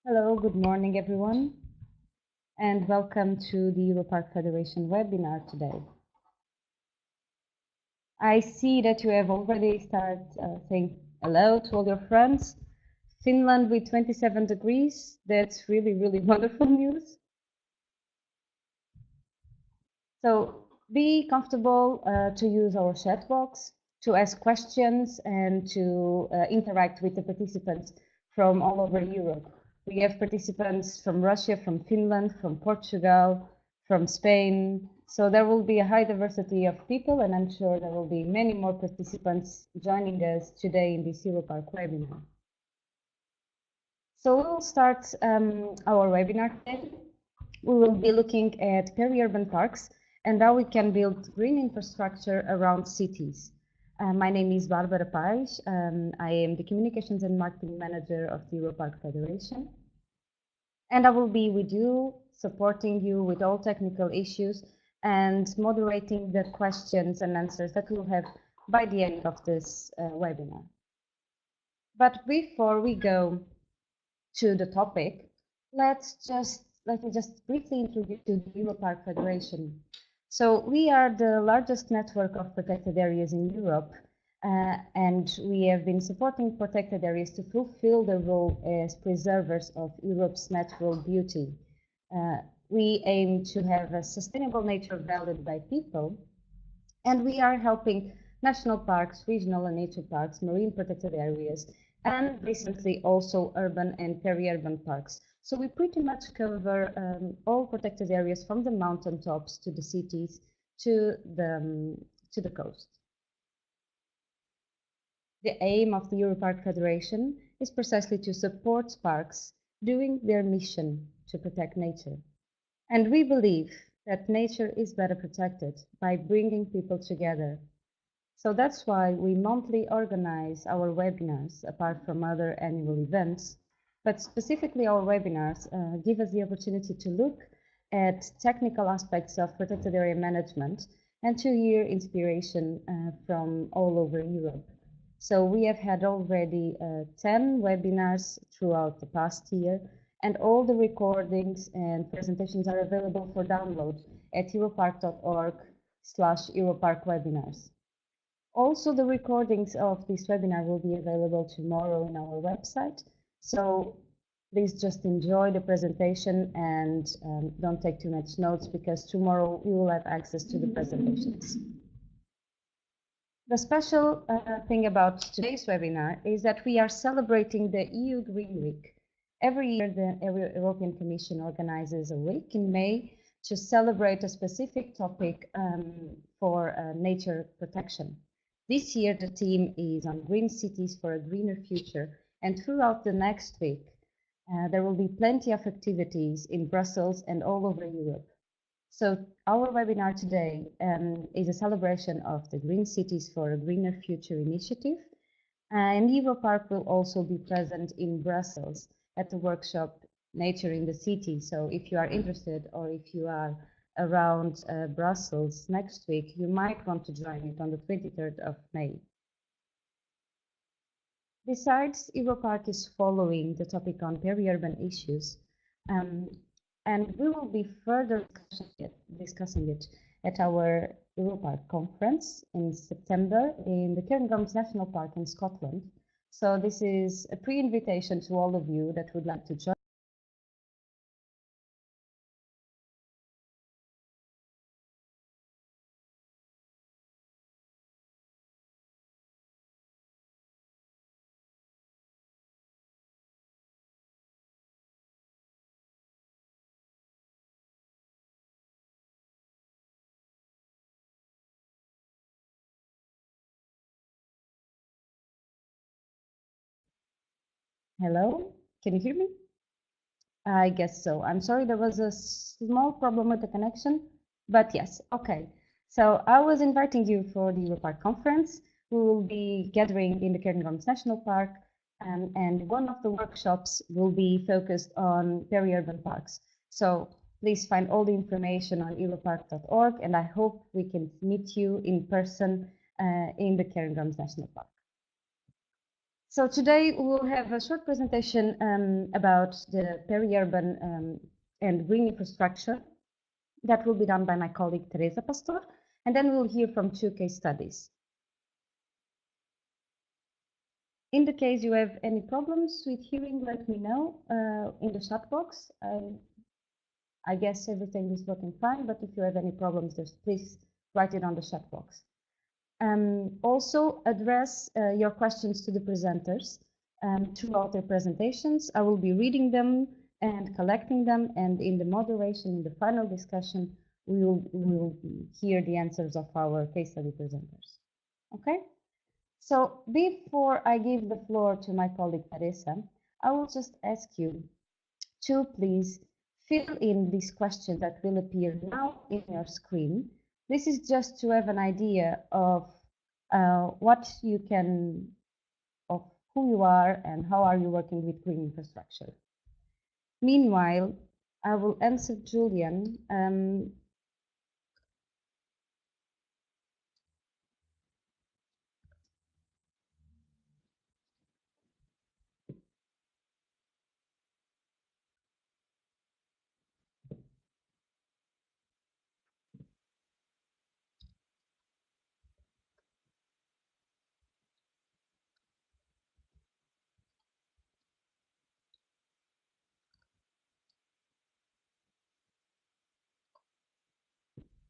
Hello, good morning everyone, and welcome to the EUROPARC Federation webinar today. I see that you have already started saying hello to all your friends. Finland with 27 degrees, that's really wonderful news. So be comfortable to use our chat box, to ask questions and to interact with the participants from all over Europe. We have participants from Russia, from Finland, from Portugal, from Spain. So there will be a high diversity of people, and I'm sure there will be many more participants joining us today in this EUROPARC webinar. So we'll start our webinar today. We will be looking at peri-urban parks and how we can build green infrastructure around cities. My name is Barbara Pais. I am the Communications and Marketing Manager of the EUROPARC Federation. And I will be with you, supporting you with all technical issues and moderating the questions and answers that we'll have by the end of this webinar. But before we go to the topic, let me just briefly introduce you to the EUROPARC Federation. So we are the largest network of protected areas in Europe, and we have been supporting protected areas to fulfill their role as preservers of Europe's natural beauty. We aim to have a sustainable nature valued by people, and we are helping national parks, regional and nature parks, marine protected areas, and recently also urban and peri-urban parks. So we pretty much cover all protected areas from the mountaintops to the cities to the coast. The aim of the EUROPARC Federation is precisely to support parks doing their mission to protect nature. And we believe that nature is better protected by bringing people together. So that's why we monthly organize our webinars, apart from other annual events. But specifically, our webinars give us the opportunity to look at technical aspects of protected area management and to hear inspiration from all over Europe. So we have had already 10 webinars throughout the past year, and all the recordings and presentations are available for download at europarc.org/EuroparcWebinars. Also, the recordings of this webinar will be available tomorrow on our website. So please just enjoy the presentation and don't take too much notes, because tomorrow you will have access to the presentations. The special thing about today's webinar is that we are celebrating the EU Green Week. Every year, the European Commission organizes a week in May to celebrate a specific topic for nature protection. This year, the theme is on green cities for a greener future, and throughout the next week, there will be plenty of activities in Brussels and all over Europe. So our webinar today is a celebration of the Green Cities for a Greener Future initiative, and EUROPARC will also be present in Brussels at the workshop Nature in the City. So if you are interested, or if you are around Brussels next week, you might want to join it on the 23rd of May. Besides, EUROPARC is following the topic on peri-urban issues, and we will be further discussing it at our EUROPARC conference in September in the Cairngorms National Park in Scotland. So this is a pre-invitation to all of you that would like to join. Hello, can you hear me? I guess so. I'm sorry, there was a small problem with the connection, but yes, okay. So I was inviting you for the EUROPARC conference. We will be gathering in the Cairngorms National Park, and one of the workshops will be focused on peri-urban parks. So please find all the information on europarc.org, and I hope we can meet you in person in the Cairngorms National Park. So today we will have a short presentation about the peri-urban and green infrastructure. That will be done by my colleague Teresa Pastor, and then we'll hear from 2 case studies. In the case you have any problems with hearing, let me know in the chat box. I guess everything is working fine, but if you have any problems, just please write it on the chat box. Also address your questions to the presenters throughout their presentations. I will be reading them and collecting them, and in the moderation, in the final discussion, we will hear the answers of our case study presenters. Okay? So before I give the floor to my colleague Teresa, I will just ask you to please fill in these questions that will appear now in your screen. This is just to have an idea of of who you are and how are you working with green infrastructure. Meanwhile, I will answer Julian.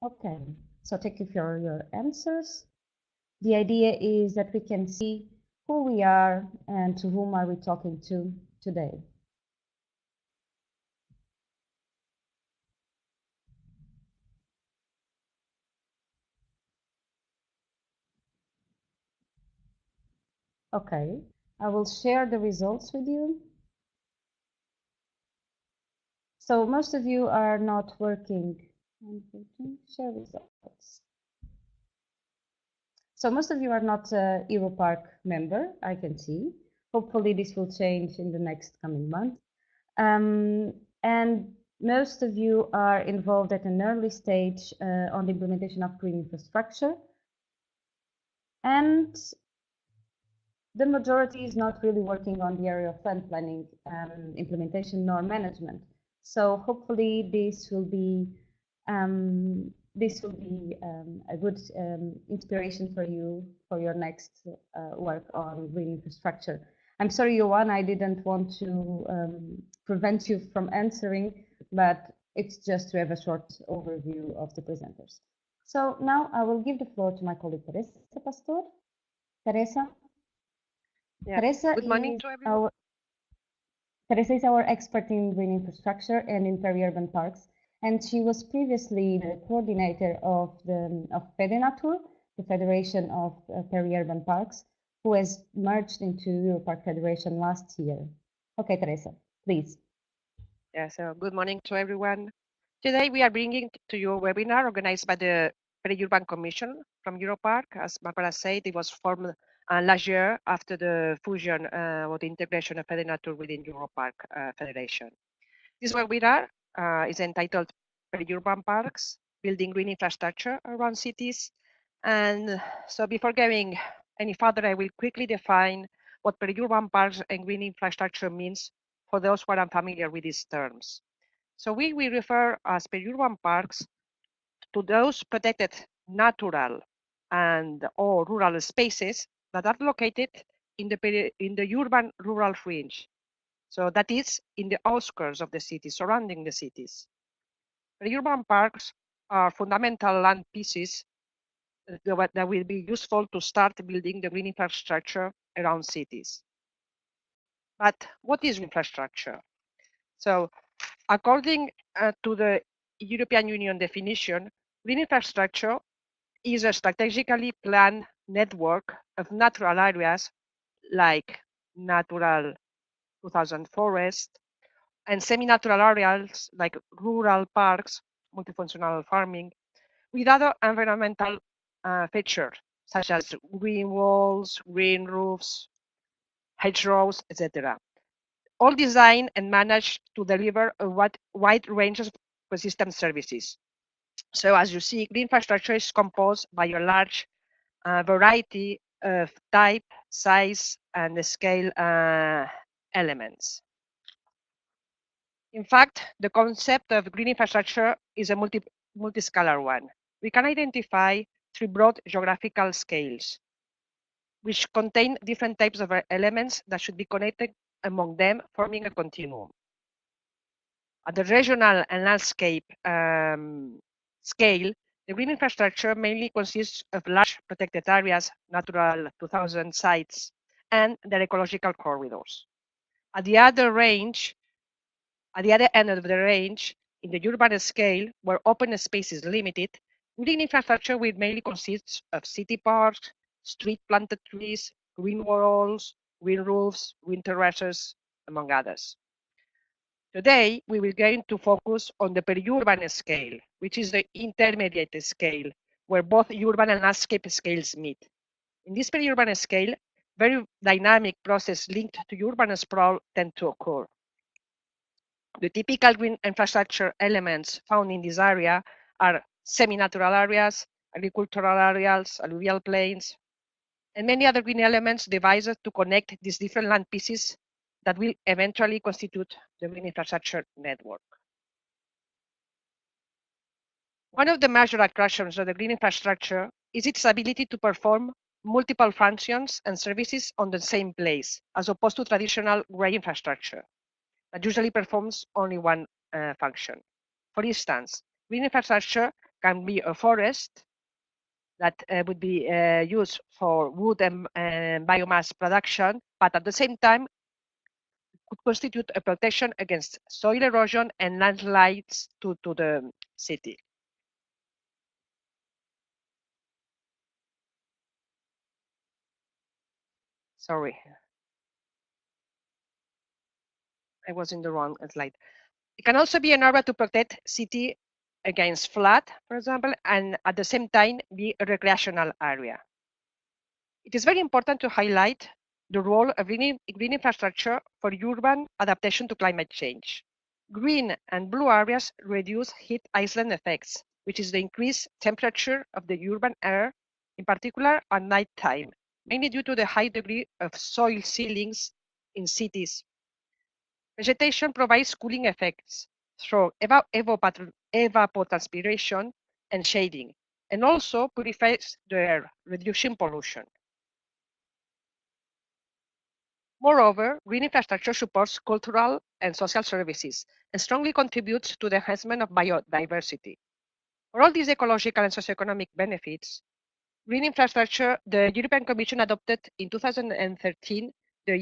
Okay, so thank you for your answers. The idea is that we can see who we are and to whom are we talking to today. Okay, I will share the results with you. So most of you are not working. Share results. So most of you are not a EUROPARC member, I can see. Hopefully this will change in the next coming month. And most of you are involved at an early stage on the implementation of green infrastructure. And the majority is not really working on the area of land planning, implementation nor management. So hopefully this will be a good inspiration for you for your next work on green infrastructure. I'm sorry, Johan, I didn't want to prevent you from answering, but it's just to have a short overview of the presenters. So now I will give the floor to my colleague Teresa Pastor. Teresa? Yeah. Teresa, good morning to everyone. Teresa is our expert in green infrastructure and in peri-urban parks, and she was previously the coordinator of FEDENATUR, the Federation of Peri-Urban Parks, who has merged into EUROPARC Federation last year. Okay, Teresa, please. Yeah, so good morning to everyone. Today we are bringing to you a webinar organized by the Peri-Urban Commission from EUROPARC. As Barbara said, it was formed last year after the fusion or the integration of FEDENATUR within EUROPARC Federation. This webinar is entitled Peri-Urban Parks, Building Green Infrastructure Around Cities. And so before going any further, I will quickly define what peri-urban parks and green infrastructure means for those who are unfamiliar with these terms. So we refer as peri-urban parks to those protected natural and or rural spaces that are located in the urban-rural fringe. So that is in the outskirts of the city, surrounding the cities. Peri-urban parks are fundamental land pieces that will be useful to start building the green infrastructure around cities. But what is infrastructure? So according to the European Union definition, green infrastructure is a strategically planned network of natural areas like natural 2000 forests and semi-natural areas like rural parks, multifunctional farming, with other environmental features such as green walls, green roofs, hedgerows, etc. All designed and managed to deliver a wide range of ecosystem services. So as you see, green infrastructure is composed by a large variety of types size, and the scale elements. In fact, the concept of green infrastructure is a multiscalar one. We can identify 3 broad geographical scales, which contain different types of elements that should be connected among them, forming a continuum. At the regional and landscape scale, the green infrastructure mainly consists of large protected areas, Natural 2000 sites, and their ecological corridors. At the other end of the range, in the urban scale, where open space is limited, green infrastructure will mainly consist of city parks, street planted trees, green walls, green roofs, green terraces, among others. Today, we will going to focus on the peri-urban scale, which is the intermediate scale, where both urban and landscape scales meet. In this peri-urban scale, very dynamic processes linked to urban sprawl tend to occur. The typical green infrastructure elements found in this area are semi-natural areas, agricultural areas, alluvial plains, and many other green elements devised to connect these different land pieces that will eventually constitute the green infrastructure network. One of the major attractions of the green infrastructure is its ability to perform multiple functions and services on the same place, as opposed to traditional gray infrastructure that usually performs only one function. For instance, green infrastructure can be a forest that would be used for wood and biomass production, but at the same time could constitute a protection against soil erosion and landslides to the city. Sorry, I was in the wrong slide. It can also be an area to protect city against flood, for example, and at the same time be a recreational area. It is very important to highlight the role of green infrastructure for urban adaptation to climate change. Green and blue areas reduce heat island effects, which is the increased temperature of the urban air, in particular at night time, mainly due to the high degree of soil ceilings in cities. Vegetation provides cooling effects through evapotranspiration and shading, and also purifies the air, reducing pollution. Moreover, green infrastructure supports cultural and social services and strongly contributes to the enhancement of biodiversity. For all these ecological and socioeconomic benefits, green infrastructure, the European Commission adopted in 2013 the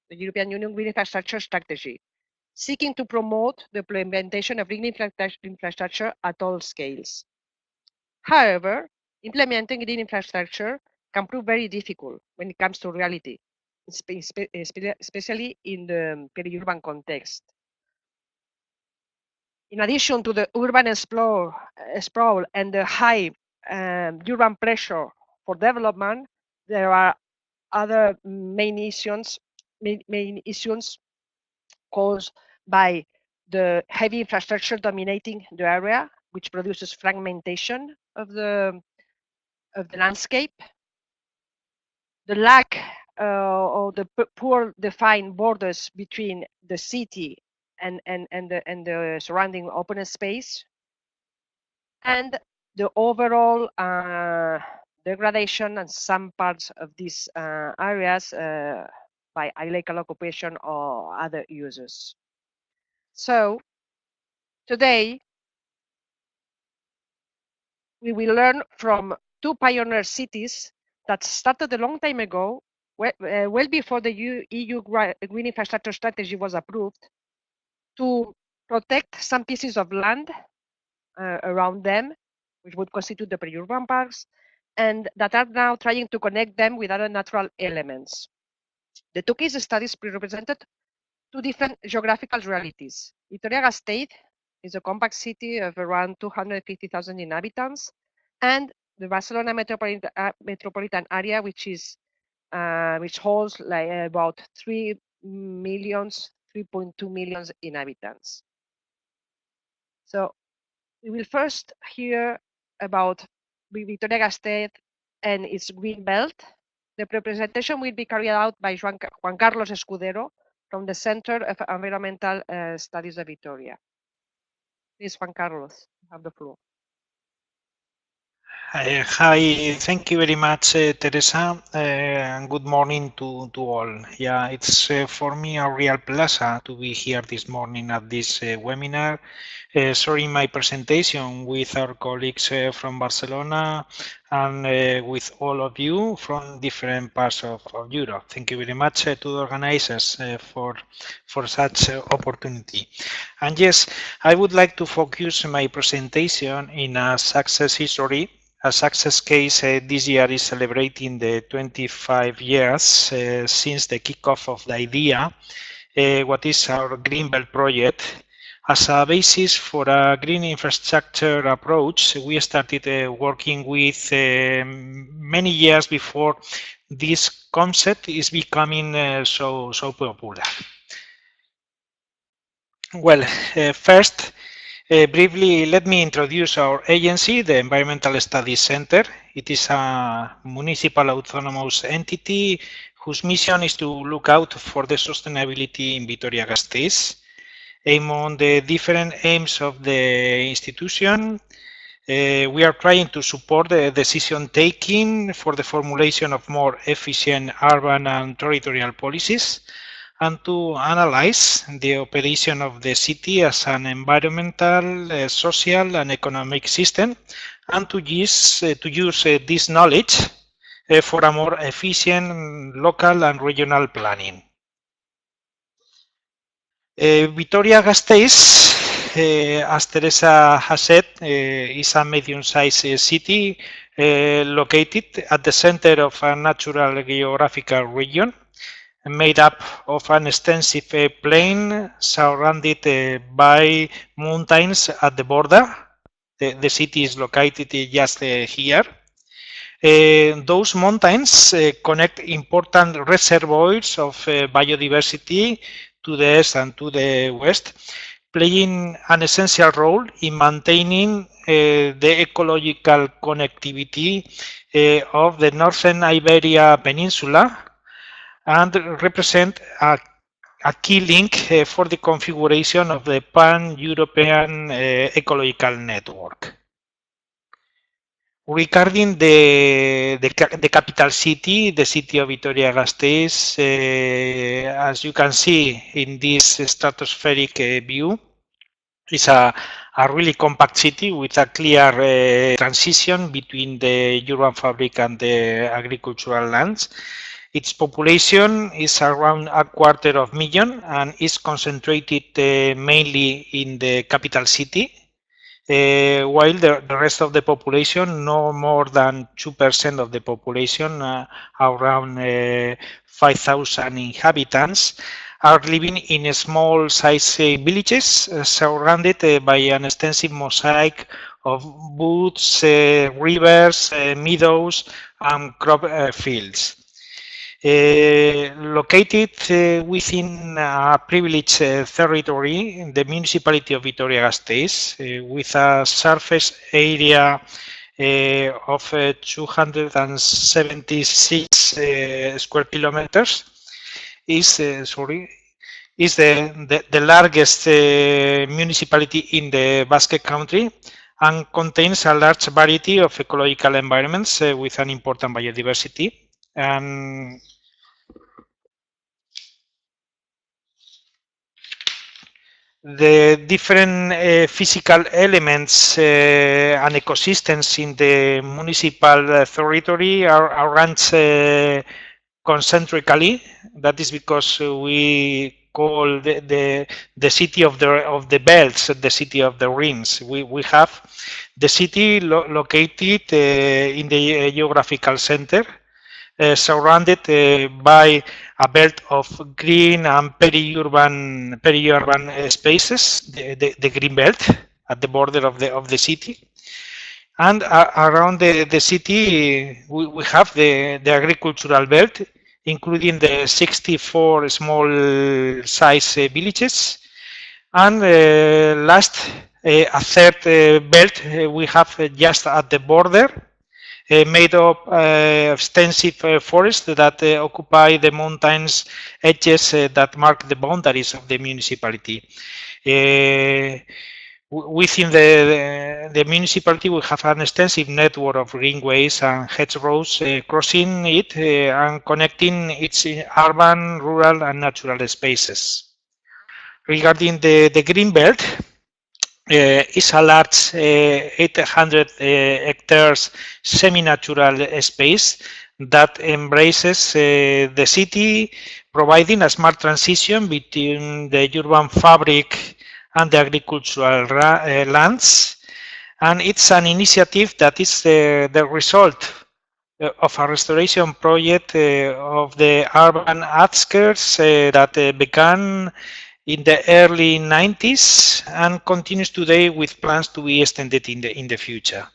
European Union Green Infrastructure Strategy, seeking to promote the implementation of green infrastructure at all scales. However, implementing green infrastructure can prove very difficult when it comes to reality, especially in the peri-urban context. In addition to the urban sprawl and the high urban pressure for development, there are other main issues caused by the heavy infrastructure dominating the area, which produces fragmentation of the landscape, the lack or the poor defined borders between the city and the surrounding open space, and the overall degradation in some parts of these areas by illegal occupation or other uses. So today, we will learn from 2 pioneer cities that started a long time ago, well before the EU Green Infrastructure Strategy was approved, to protect some pieces of land around them, which would constitute the peri-urban parks, and that are now trying to connect them with other natural elements. The 2 case studies represented 2 different geographical realities. Vitoria-Gasteiz is a compact city of around 250,000 inhabitants, and the Barcelona metropolitan area, which holds like about 3.2 million inhabitants. So we will first hear about Vitoria-Gasteiz and its green belt, The presentation will be carried out by Juan Carlos Escudero from the Center of Environmental Studies of Vitoria. Please, Juan Carlos, you have the floor. Hi, thank you very much, Teresa, and good morning to all. Yeah, it's for me a real pleasure to be here this morning at this webinar, sharing my presentation with our colleagues from Barcelona and with all of you from different parts of Europe. Thank you very much to the organizers for such opportunity. And yes, I would like to focus my presentation in a success history. A success case this year is celebrating the 25 years since the kickoff of the idea, what is our Greenbelt project. As a basis for a green infrastructure approach, we started working with many years before this concept is becoming so popular. Well, first, briefly, let me introduce our agency, the Environmental Studies Center. It is a municipal autonomous entity whose mission is to look out for the sustainability in Vitoria-Gasteiz. Among the different aims of the institution, we are trying to support the decision-taking for the formulation of more efficient urban and territorial policies, and to analyze the operation of the city as an environmental, social and economic system, and to use this knowledge for a more efficient local and regional planning. Vitoria-Gasteiz, as Teresa has said, is a medium-sized city located at the center of a natural geographical region, made up of an extensive plain surrounded by mountains at the border. The city is located just here. Those mountains connect important reservoirs of biodiversity to the east and to the west, playing an essential role in maintaining the ecological connectivity of the northern Iberia Peninsula, and represent a key link for the configuration of the pan-European ecological network. Regarding the capital city, the city of Vitoria-Gasteiz, as you can see in this stratospheric view, is a really compact city with a clear transition between the urban fabric and the agricultural lands. Its population is around 250,000 and is concentrated mainly in the capital city, while the rest of the population, no more than 2% of the population, around 5,000 inhabitants, are living in small size villages surrounded by an extensive mosaic of woods, rivers, meadows and crop fields. Located within a privileged territory in the municipality of Vitoria-Gasteiz, with a surface area of 276 square kilometers, is the largest municipality in the Basque Country, and contains a large variety of ecological environments with an important biodiversity. And the different physical elements and ecosystems in the municipal territory are arranged concentrically. That is because we call the city of the belts the city of the rings. We have the city located in the geographical center, surrounded by a belt of green and peri-urban spaces, the green belt at the border of the city. And around the city, we have the agricultural belt, including the 64 small size villages. And last, a third belt we have just at the border, made of extensive forests that occupy the mountains edges that mark the boundaries of the municipality. Within the municipality, we have an extensive network of greenways and hedgerows crossing it and connecting its urban, rural, and natural spaces. Regarding the green belt, is a large 800 hectares semi-natural space that embraces the city, providing a smart transition between the urban fabric and the agricultural lands. And it's an initiative that is the result of a restoration project of the urban outskirts that began in the early 90s and continues today with plans to be extended in the future.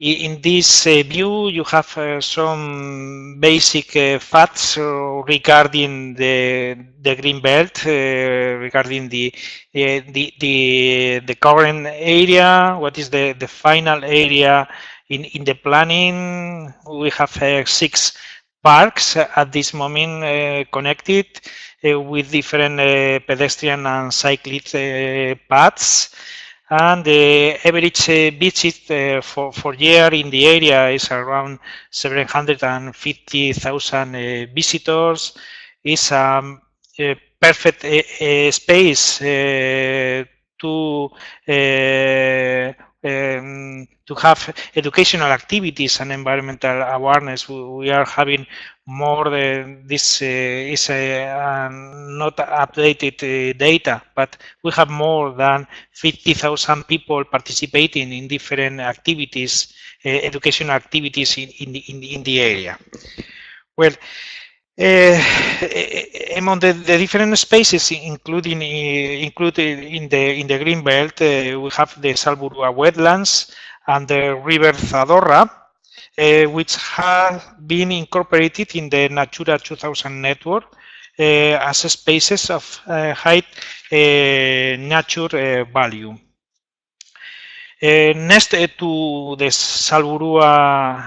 In this view, you have some basic facts regarding the green belt, regarding the current area, what is the final area in the planning. We have 6 parks at this moment connected with different pedestrian and cyclist paths. And the average visit for year in the area is around 750,000 visitors. It's a perfect space to have educational activities and environmental awareness. We are having more this is not updated data, but we have more than 50,000 people participating in different activities, educational activities in the area. Well, among the different spaces included in the green belt, we have the Salburua wetlands and the river Zadorra, which have been incorporated in the Natura 2000 network as spaces of high nature value. Next to the Salburua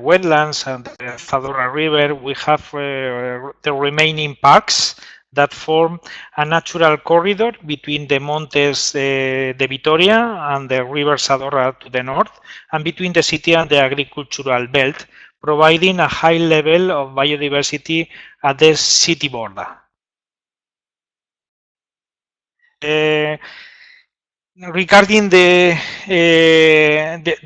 wetlands and the Zadorra River, we have the remaining parks that form a natural corridor between the Montes de Vitoria and the river Zadorra to the north, and between the city and the agricultural belt, providing a high level of biodiversity at the city border. Regarding the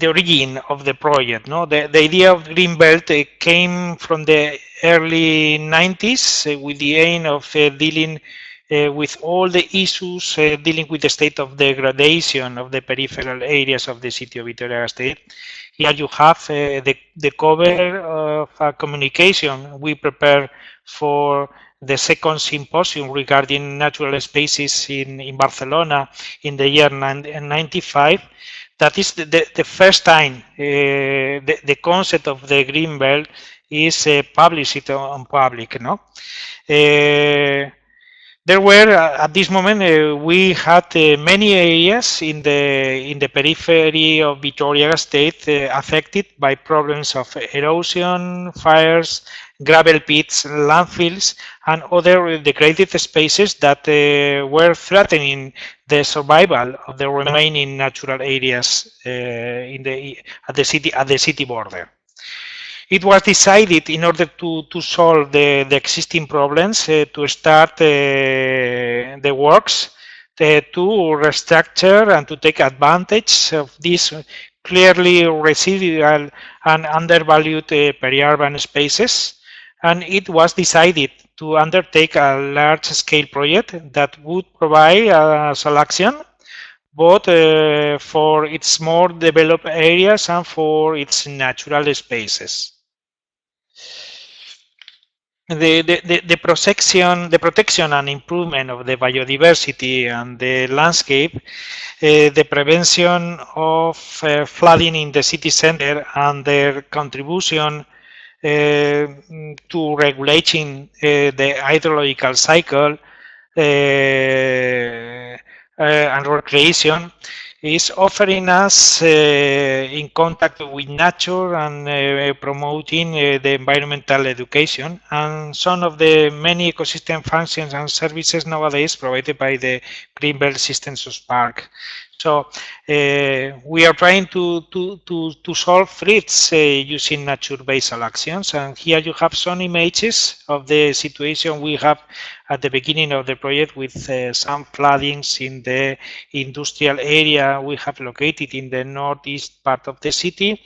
origin of the project, the idea of Greenbelt came from the early 90s with the aim of dealing with all the issues dealing with the state of degradation of the peripheral areas of the city of Vitoria-Gasteiz. Here you have the cover of a communication we prepared for the second symposium regarding natural spaces in Barcelona in the year 95. That is the first time the concept of the green belt is published on public. There were at this moment we had many areas in the periphery of Vitoria-Gasteiz affected by problems of erosion, fires, gravel pits, landfills, and other degraded spaces that were threatening the survival of the remaining natural areas at the city border. It was decided, in order to solve the existing problems, to start the works to restructure and to take advantage of these clearly residual and undervalued peri-urban spaces. And it was decided to undertake a large-scale project that would provide a solution both for its more developed areas and for its natural spaces. The protection and improvement of the biodiversity and the landscape, the prevention of flooding in the city center, and their contribution to regulating the hydrological cycle and recreation is offering us in contact with nature and promoting the environmental education and some of the many ecosystem functions and services nowadays provided by the Greenbelt Systems of Park. So we are trying to solve threats using nature-based actions, and here you have some images of the situation we have at the beginning of the project with some floodings in the industrial area we have located in the northeast part of the city,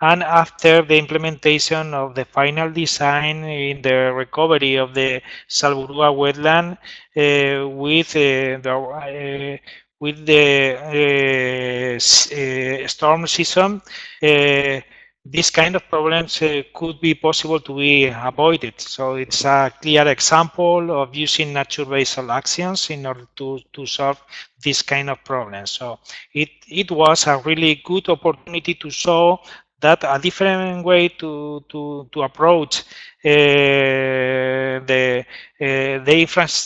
and after the implementation of the final design in the recovery of the Salburua wetland with the storm season, these kind of problems could be possible to be avoided. So it's a clear example of using nature-based actions in order to solve this kind of problems. So it was a really good opportunity to show that a different way to approach the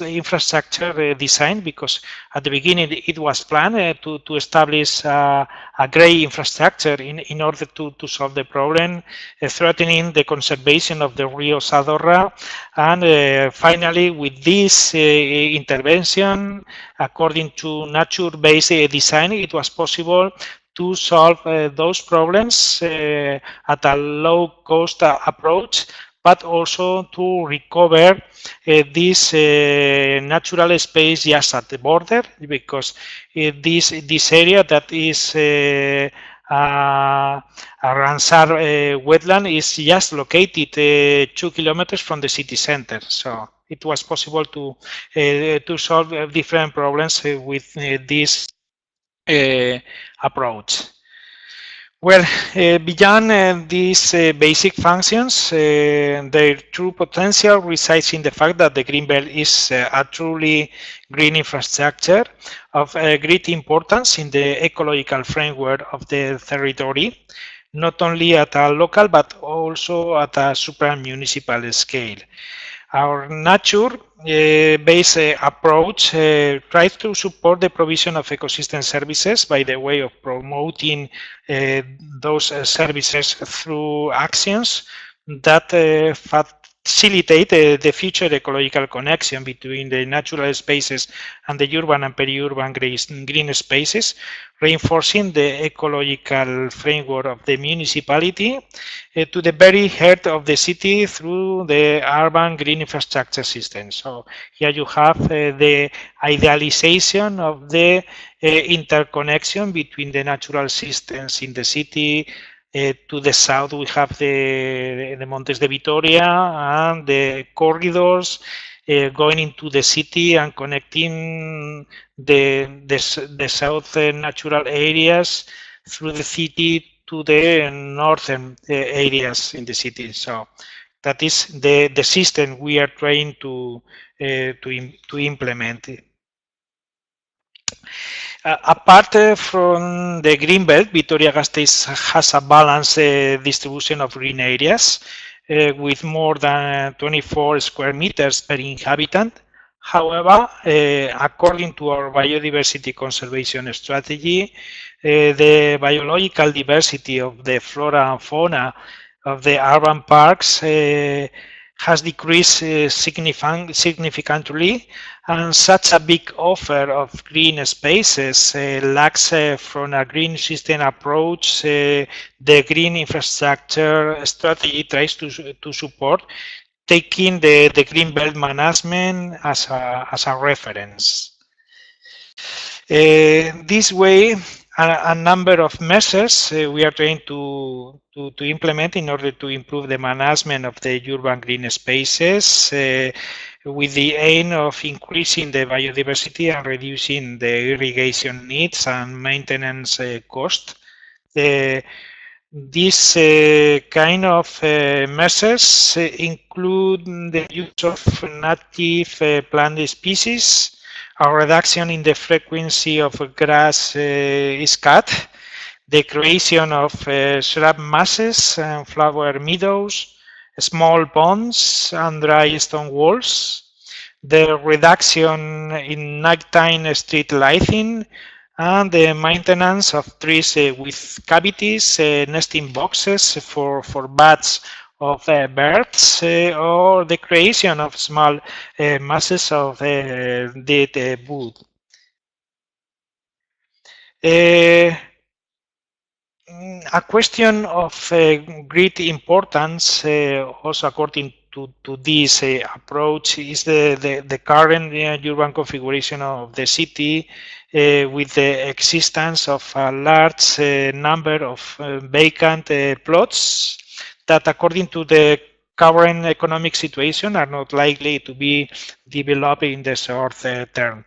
infrastructure design, because at the beginning it was planned to establish a grey infrastructure in order to solve the problem, threatening the conservation of the Rio Zadorra. And finally, with this intervention, according to nature-based design, it was possible to solve those problems at a low-cost approach, but also to recover this natural space just at the border, because this area that is a Ramsar wetland is just located 2 kilometers from the city center. So it was possible to solve different problems with this approach. Well, beyond these basic functions, their true potential resides in the fact that the Greenbelt is a truly green infrastructure of great importance in the ecological framework of the territory, not only at a local but also at a supra-municipal scale. Our nature-based approach tries to support the provision of ecosystem services by the way of promoting those services through actions that facilitate the future ecological connection between the natural spaces and the urban and peri-urban green spaces, reinforcing the ecological framework of the municipality to the very heart of the city through the urban green infrastructure system. So here you have the idealization of the interconnection between the natural systems in the city. To the south, we have the Montes de Vitoria and the corridors going into the city and connecting the south natural areas through the city to the northern areas in the city. So that is the system we are trying to implement. Apart from the Greenbelt, Vitoria-Gasteiz has a balanced distribution of green areas with more than 24 square meters per inhabitant. However, according to our biodiversity conservation strategy, the biological diversity of the flora and fauna of the urban parks has decreased significantly, and such a big offer of green spaces lacks from a green system approach. The green infrastructure strategy tries to support, taking the green belt management as a reference. This way, a number of measures we are trying to implement in order to improve the management of the urban green spaces with the aim of increasing the biodiversity and reducing the irrigation needs and maintenance cost. These kind of measures include the use of native plant species, a reduction in the frequency of grass is cut, the creation of shrub masses and flower meadows, small ponds and dry stone walls, the reduction in nighttime street lighting, and the maintenance of trees with cavities, nesting boxes for bats of birds, or the creation of small masses of dead wood. A question of great importance, also according to this approach, is the current urban configuration of the city with the existence of a large number of vacant plots that, according to the current economic situation, are not likely to be developed in the short term.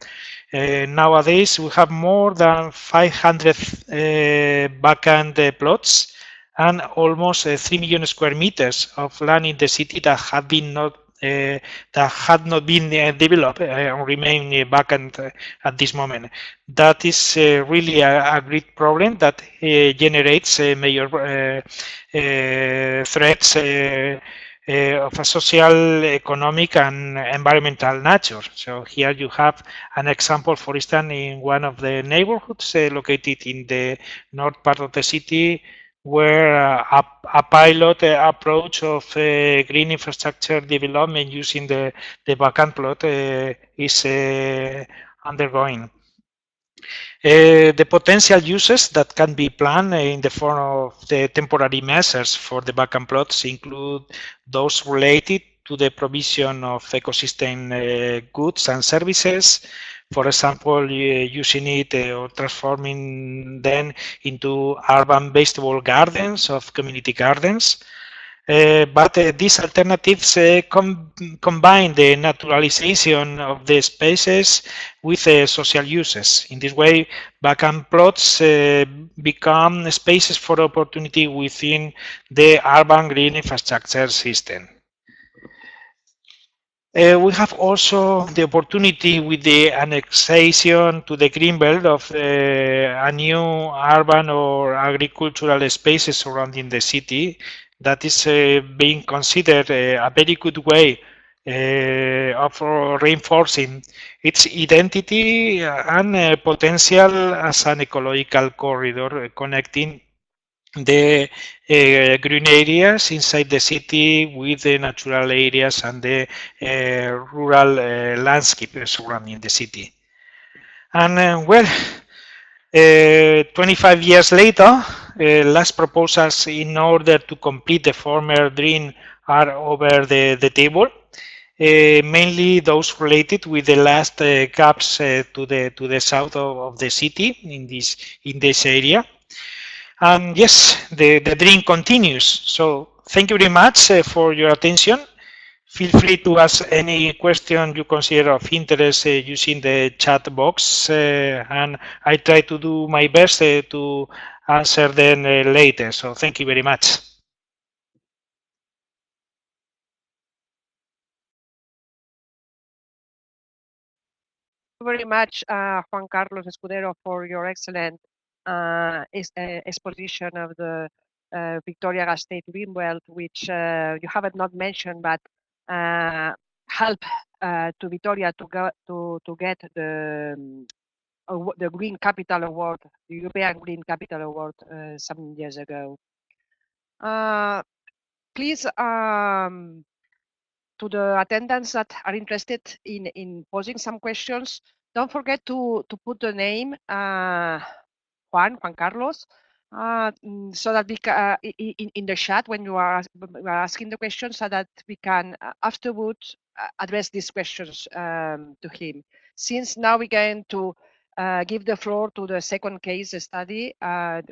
Nowadays, we have more than 500 vacant plots and almost 3 million square meters of land in the city that have been not that had not been developed and remain vacant at this moment. That is really a great problem that generates major threats of a social, economic, and environmental nature. So here you have an example, for instance, in one of the neighborhoods located in the north part of the city, where a pilot approach of green infrastructure development using the vacant plot is undergoing. The potential uses that can be planned in the form of the temporary measures for the vacant plots include those related to the provision of ecosystem goods and services, for example, using it or transforming them into urban vegetable gardens of community gardens. But these alternatives combine the naturalization of the spaces with social uses. In this way, vacant plots become spaces for opportunity within the urban green infrastructure system. We have also the opportunity with the annexation to the greenbelt of a new urban or agricultural spaces surrounding the city that is being considered a very good way of reinforcing its identity and potential as an ecological corridor connecting the green areas inside the city with the natural areas and the rural landscape surrounding the city. And well, 25 years later, last proposals in order to complete the former dream are over the table. Mainly those related with the last gaps to the south of the city in this area. And yes, the dream continues. So thank you very much for your attention. Feel free to ask any question you consider of interest using the chat box, and I try to do my best to answer them later. So thank you very much. Very much, Juan Carlos Escudero, for your excellent exposition of the Victoria-Gasteiz Greenbelt, which you haven't not mentioned, but help to Victoria to get the Green Capital Award, the European Green Capital Award, some years ago. Please, to the attendants that are interested in posing some questions, don't forget to put the name Juan Carlos, so that we can in the chat when you are asking the questions, so that we can afterwards address these questions to him. Since now we're going to give the floor to the second case study,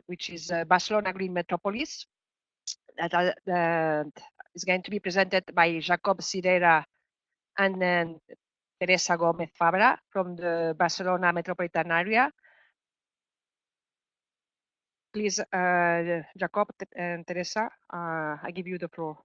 which is Barcelona Green Metropolis, that is going to be presented by Jacob Cirera and then Teresa Gomez Fabra from the Barcelona metropolitan area. Please, Jacob and Teresa, I give you the floor.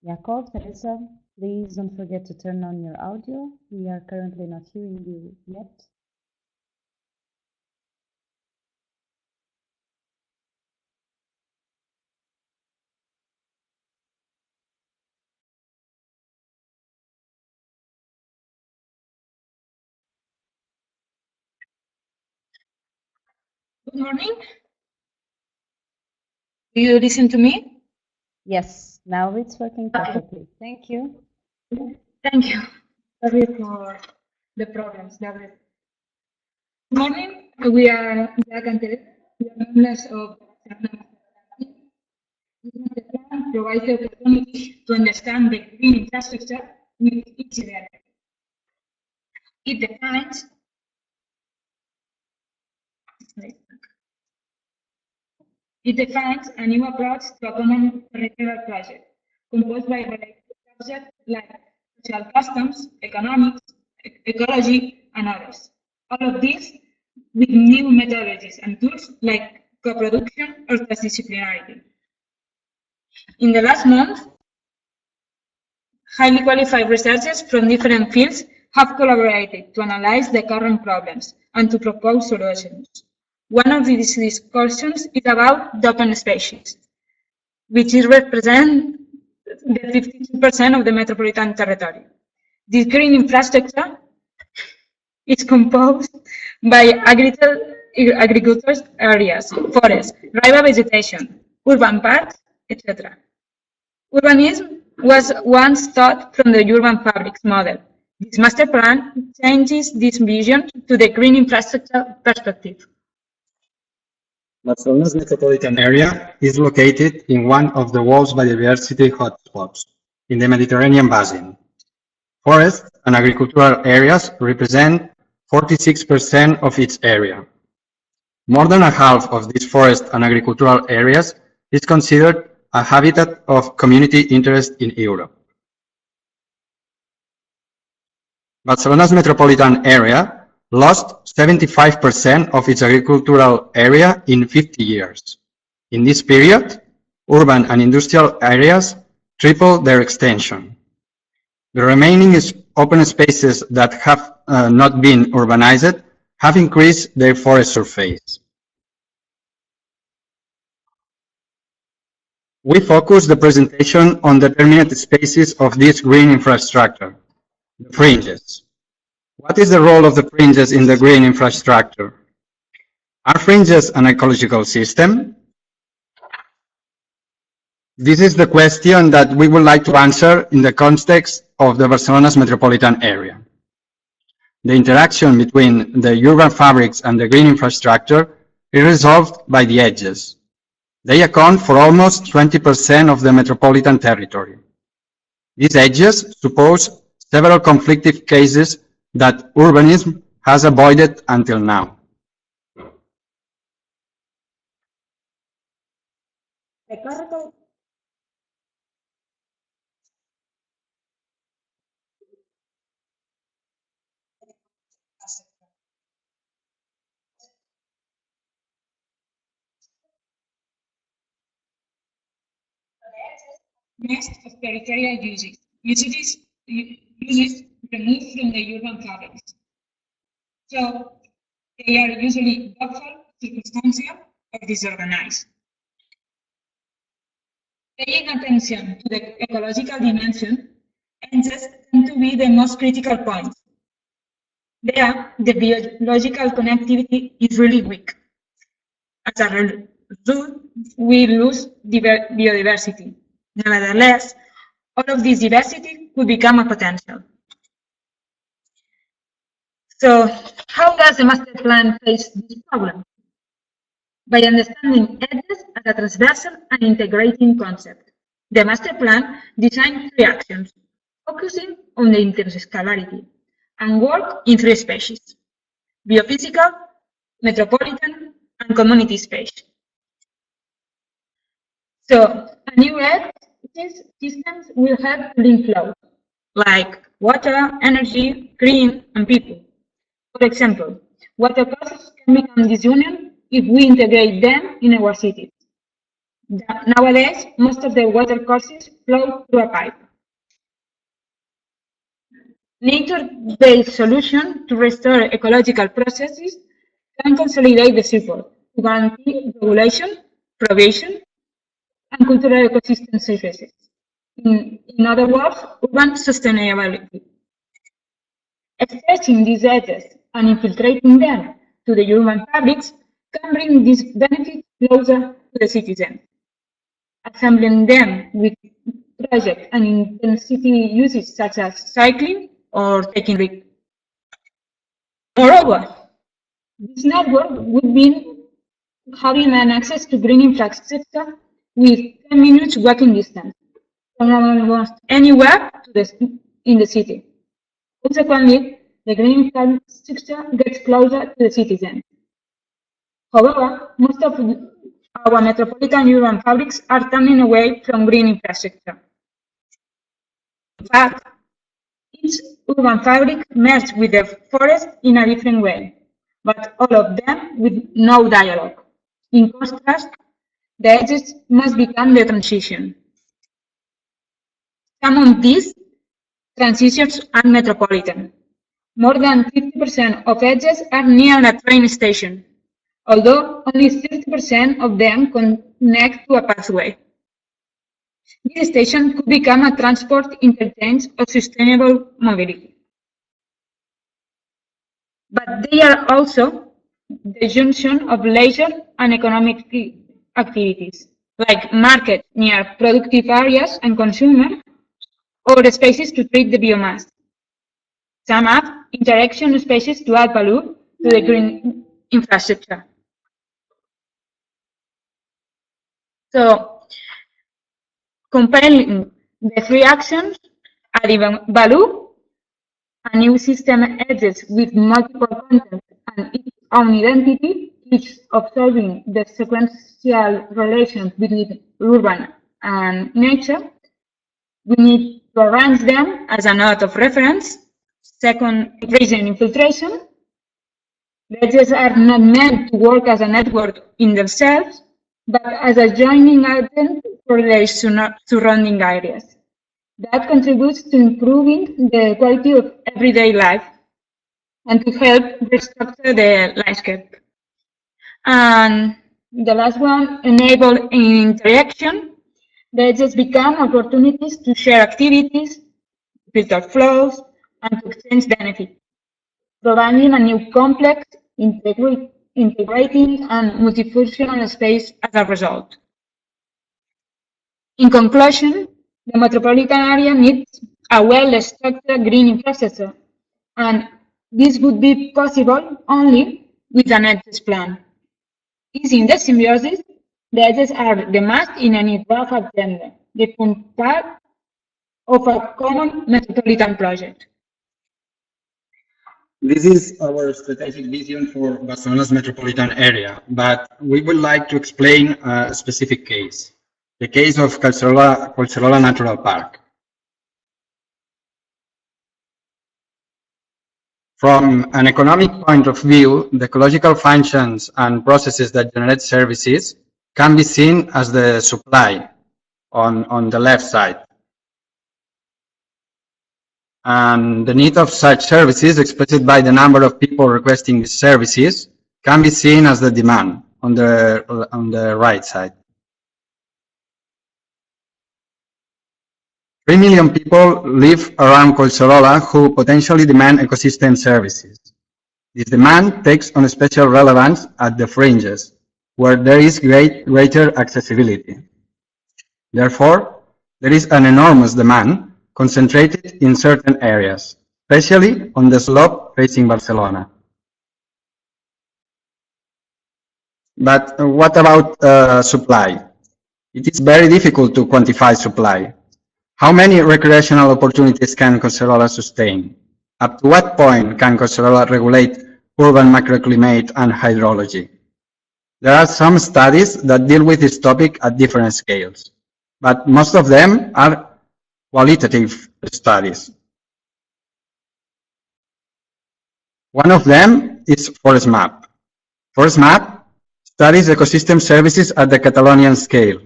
Jacob, Teresa, please don't forget to turn on your audio. We are currently not hearing you yet. Good morning. Do you listen to me? Yes, now it's working perfectly. Thank you. Thank you. Sorry for the problems. Good morning. We are Jack and Teresa. We are members of the plan provides the opportunity to understand the green infrastructure with each area. It defines a new approach to a common territorial project, composed by related subjects like social customs, economics, ecology, and others. All of these with new methodologies and tools like co-production or transdisciplinarity. In the last month, highly qualified researchers from different fields have collaborated to analyze the current problems and to propose solutions. One of these discussions is about the open spaces, which represent the 52% of the metropolitan territory. This green infrastructure is composed by agricultural areas, forests, river vegetation, urban parks, etc. Urbanism was once taught from the urban fabrics model. This master plan changes this vision to the green infrastructure perspective. Barcelona's metropolitan area is located in one of the world's biodiversity hotspots, in the Mediterranean basin. Forests and agricultural areas represent 46% of its area. More than a half of these forest and agricultural areas is considered a habitat of community interest in Europe. Barcelona's metropolitan area lost 75% of its agricultural area in 50 years. In this period, urban and industrial areas tripled their extension. The remaining open spaces that have not been urbanized have increased their forest surface. We focus the presentation on the determinate spaces of this green infrastructure, the fringes. What is the role of the fringes in the green infrastructure? Are fringes an ecological system? This is the question that we would like to answer in the context of the Barcelona's metropolitan area. The interaction between the urban fabrics and the green infrastructure is resolved by the edges. They account for almost 20% of the metropolitan territory. These edges suppose several conflicting cases that urbanism has avoided until now. Next of territorial uses removed from the urban fabrics. So they are usually doubtful, circumstantial, or disorganized. Paying attention to the ecological dimension, edges tend to be the most critical points. There, the biological connectivity is really weak. As a result, we lose biodiversity. Nevertheless, all of this diversity could become a potential. So, how does the master plan face this problem? By understanding edges as a transversal and integrating concept. The master plan designed 3 actions, focusing on the interscalarity, and work in 3 species: biophysical, metropolitan, and community space. So, a new edge systems will have link flows, like water, energy, green, and people. For example, water processes can become disunion if we integrate them in our cities. Nowadays, most of the water courses flow through a pipe. Nature-based solutions to restore ecological processes can consolidate the support to guarantee regulation, provision, and cultural ecosystem services. In other words, urban sustainability. Stretching these edges and infiltrating them to the urban fabrics can bring these benefits closer to the citizens. Assembling them with project and intensity uses such as cycling or taking risks. Moreover, this network would mean having an access to green infrastructure with 10 minutes walking distance from almost anywhere in the city. Consequently, the green infrastructure gets closer to the citizens. However, most of our metropolitan urban fabrics are turning away from green infrastructure. In fact, each urban fabric merges with the forest in a different way, but all of them with no dialogue. In contrast, the edges must become the transition. Some of these transitions are metropolitan. More than 50% of edges are near a train station, although only 30% of them connect to a pathway. This station could become a transport interchange of sustainable mobility. But they are also the junction of leisure and economic activities, like markets near productive areas and consumers, or spaces to treat the biomass. Some have interaction spaces to add value to the green infrastructure. So, comparing the three actions, adding value, a new system edges with multiple content and its own identity, each observing the sequential relations between urban and nature. We need to arrange them as a node of reference. Second, region infiltration. The edges are not meant to work as a network in themselves, but as a joining agent for their surrounding areas. That contributes to improving the quality of everyday life and to help restructure the landscape. And the last one, enable interaction. The edges become opportunities to share activities, filter flows, and to exchange benefits, providing a new complex, integrating and multifunctional space as a result. In conclusion, the metropolitan area needs a well-structured green infrastructure, and this would be possible only with an edges plan. Using the symbiosis, the edges are the must in any draft agenda. They form part of a common metropolitan project. This is our strategic vision for Barcelona's metropolitan area, but we would like to explain a specific case, the case of Collserola Natural Park. From an economic point of view, the ecological functions and processes that generate services can be seen as the supply on the left side. And the need of such services, expressed by the number of people requesting these services, can be seen as the demand on the right side. 3 million people live around Collserola who potentially demand ecosystem services. This demand takes on special relevance at the fringes, where there is greater accessibility. Therefore, there is an enormous demand concentrated in certain areas, especially on the slope facing Barcelona. But what about supply? It is very difficult to quantify supply. How many recreational opportunities can Collserola sustain? Up to what point can Collserola regulate urban microclimate and hydrology? There are some studies that deal with this topic at different scales, but most of them are qualitative studies. One of them is ForestMap. ForestMap studies ecosystem services at the Catalonian scale,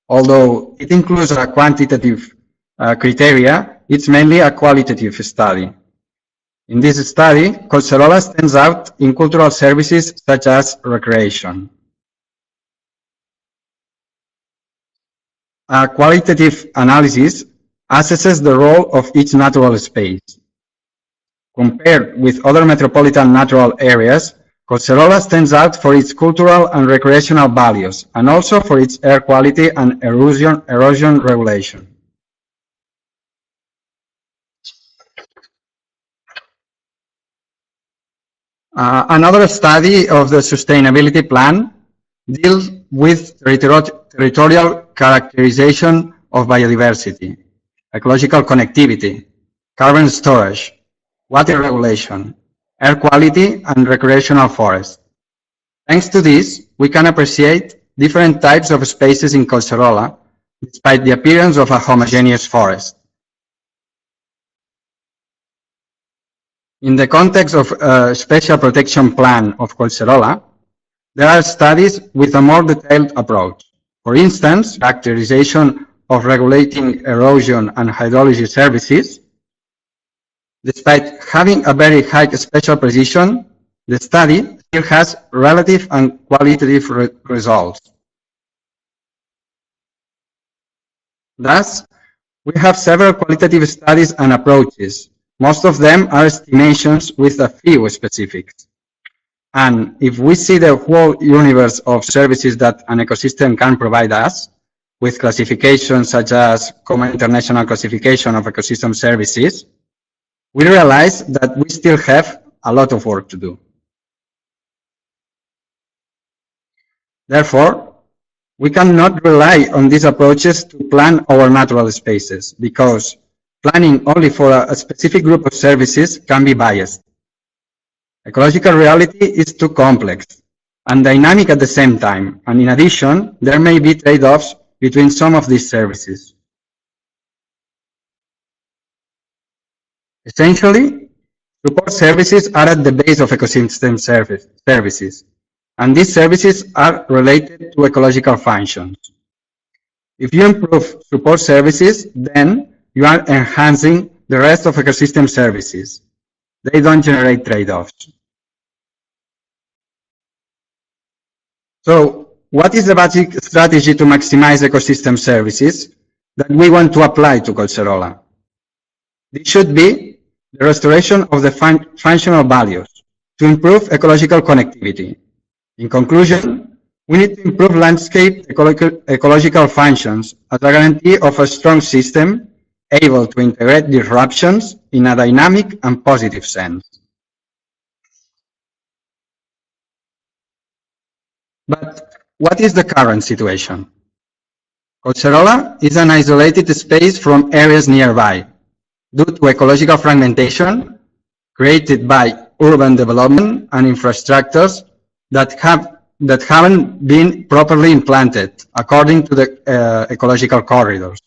Although it includes a quantitative criteria, it's mainly a qualitative study. In this study, Collserola stands out in cultural services such as recreation. A qualitative analysis assesses the role of each natural space. Compared with other metropolitan natural areas, Collserola stands out for its cultural and recreational values, and also for its air quality and erosion regulation. Another study of the sustainability plan deals with territorial characterization of biodiversity, ecological connectivity, carbon storage, water regulation, air quality, and recreational forests. Thanks to this, we can appreciate different types of spaces in Collserola, despite the appearance of a homogeneous forest. In the context of a special protection plan of Collserola, there are studies with a more detailed approach. For instance, characterization of regulating erosion and hydrology services. Despite having a very high spatial precision, the study still has relative and qualitative results. Thus, we have several qualitative studies and approaches. Most of them are estimations with a few specifics. And if we see the whole universe of services that an ecosystem can provide us, with classifications such as Common International Classification of Ecosystem Services, we realize that we still have a lot of work to do. Therefore, we cannot rely on these approaches to plan our natural spaces, because planning only for a specific group of services can be biased. Ecological reality is too complex and dynamic at the same time, and in addition, there may be trade-offs between some of these services. Essentially, support services are at the base of ecosystem services, and these services are related to ecological functions. If you improve support services, then you are enhancing the rest of ecosystem services. They don't generate trade-offs. So, what is the basic strategy to maximize ecosystem services that we want to apply to Collserola? This should be the restoration of the functional values to improve ecological connectivity. In conclusion, we need to improve landscape ecological functions as a guarantee of a strong system able to integrate disruptions in a dynamic and positive sense. But what is the current situation? Collserola is an isolated space from areas nearby due to ecological fragmentation created by urban development and infrastructures that haven't been properly implanted according to the ecological corridors.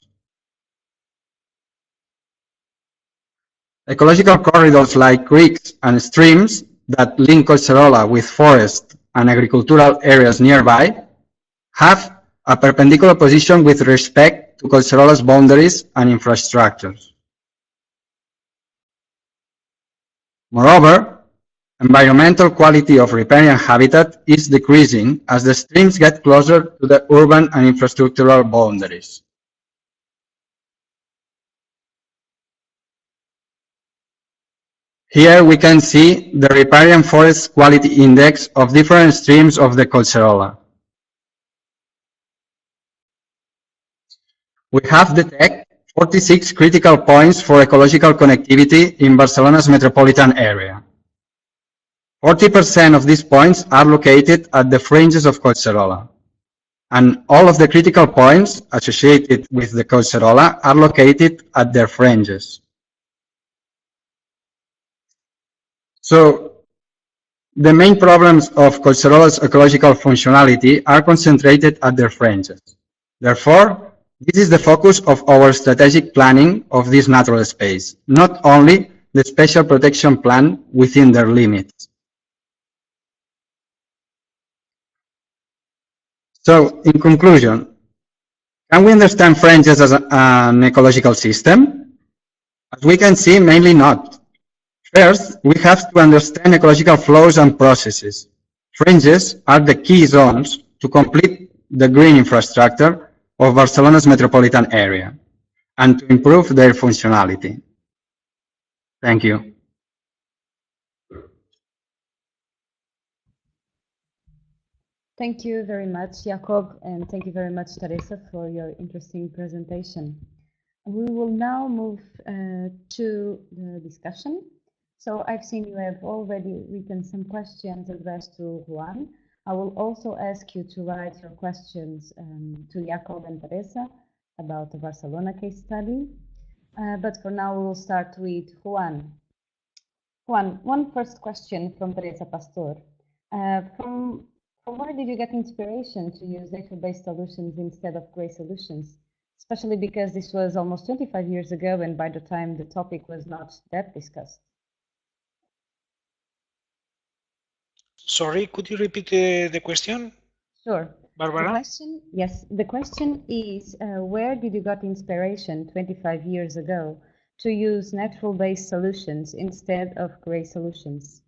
Ecological corridors like creeks and streams that link Collserola with forest and agricultural areas nearby have a perpendicular position with respect to Collserola's boundaries and infrastructures. Moreover, environmental quality of riparian habitat is decreasing as the streams get closer to the urban and infrastructural boundaries. Here we can see the riparian forest quality index of different streams of the Collserola. We have detected 46 critical points for ecological connectivity in Barcelona's metropolitan area. 40% of these points are located at the fringes of Collserola, and all of the critical points associated with the Collserola are located at their fringes. So, the main problems of Collserola's ecological functionality are concentrated at their fringes. Therefore, this is the focus of our strategic planning of this natural space, not only the special protection plan within their limits. So, in conclusion, Can we understand fringes as an ecological system? As we can see, mainly not. First, we have to understand ecological flows and processes. Fringes are the key zones to complete the green infrastructure of Barcelona's metropolitan area and to improve their functionality. Thank you. Thank you very much, Jacob, and thank you very much, Teresa, for your interesting presentation. We will now move to the discussion. So I've seen you have already written some questions addressed to Juan. I will also ask you to write your questions to Jacob and Teresa about the Barcelona case study. But for now, we will start with Juan. Juan, one first question from Teresa Pastor. From where did you get inspiration to use data-based solutions instead of gray solutions? Especially because this was almost 25 years ago, and by the time the topic was not that discussed. Sorry, could you repeat the question? Sure. Barbara? The question is, where did you get inspiration 25 years ago to use natural-based solutions instead of gray solutions?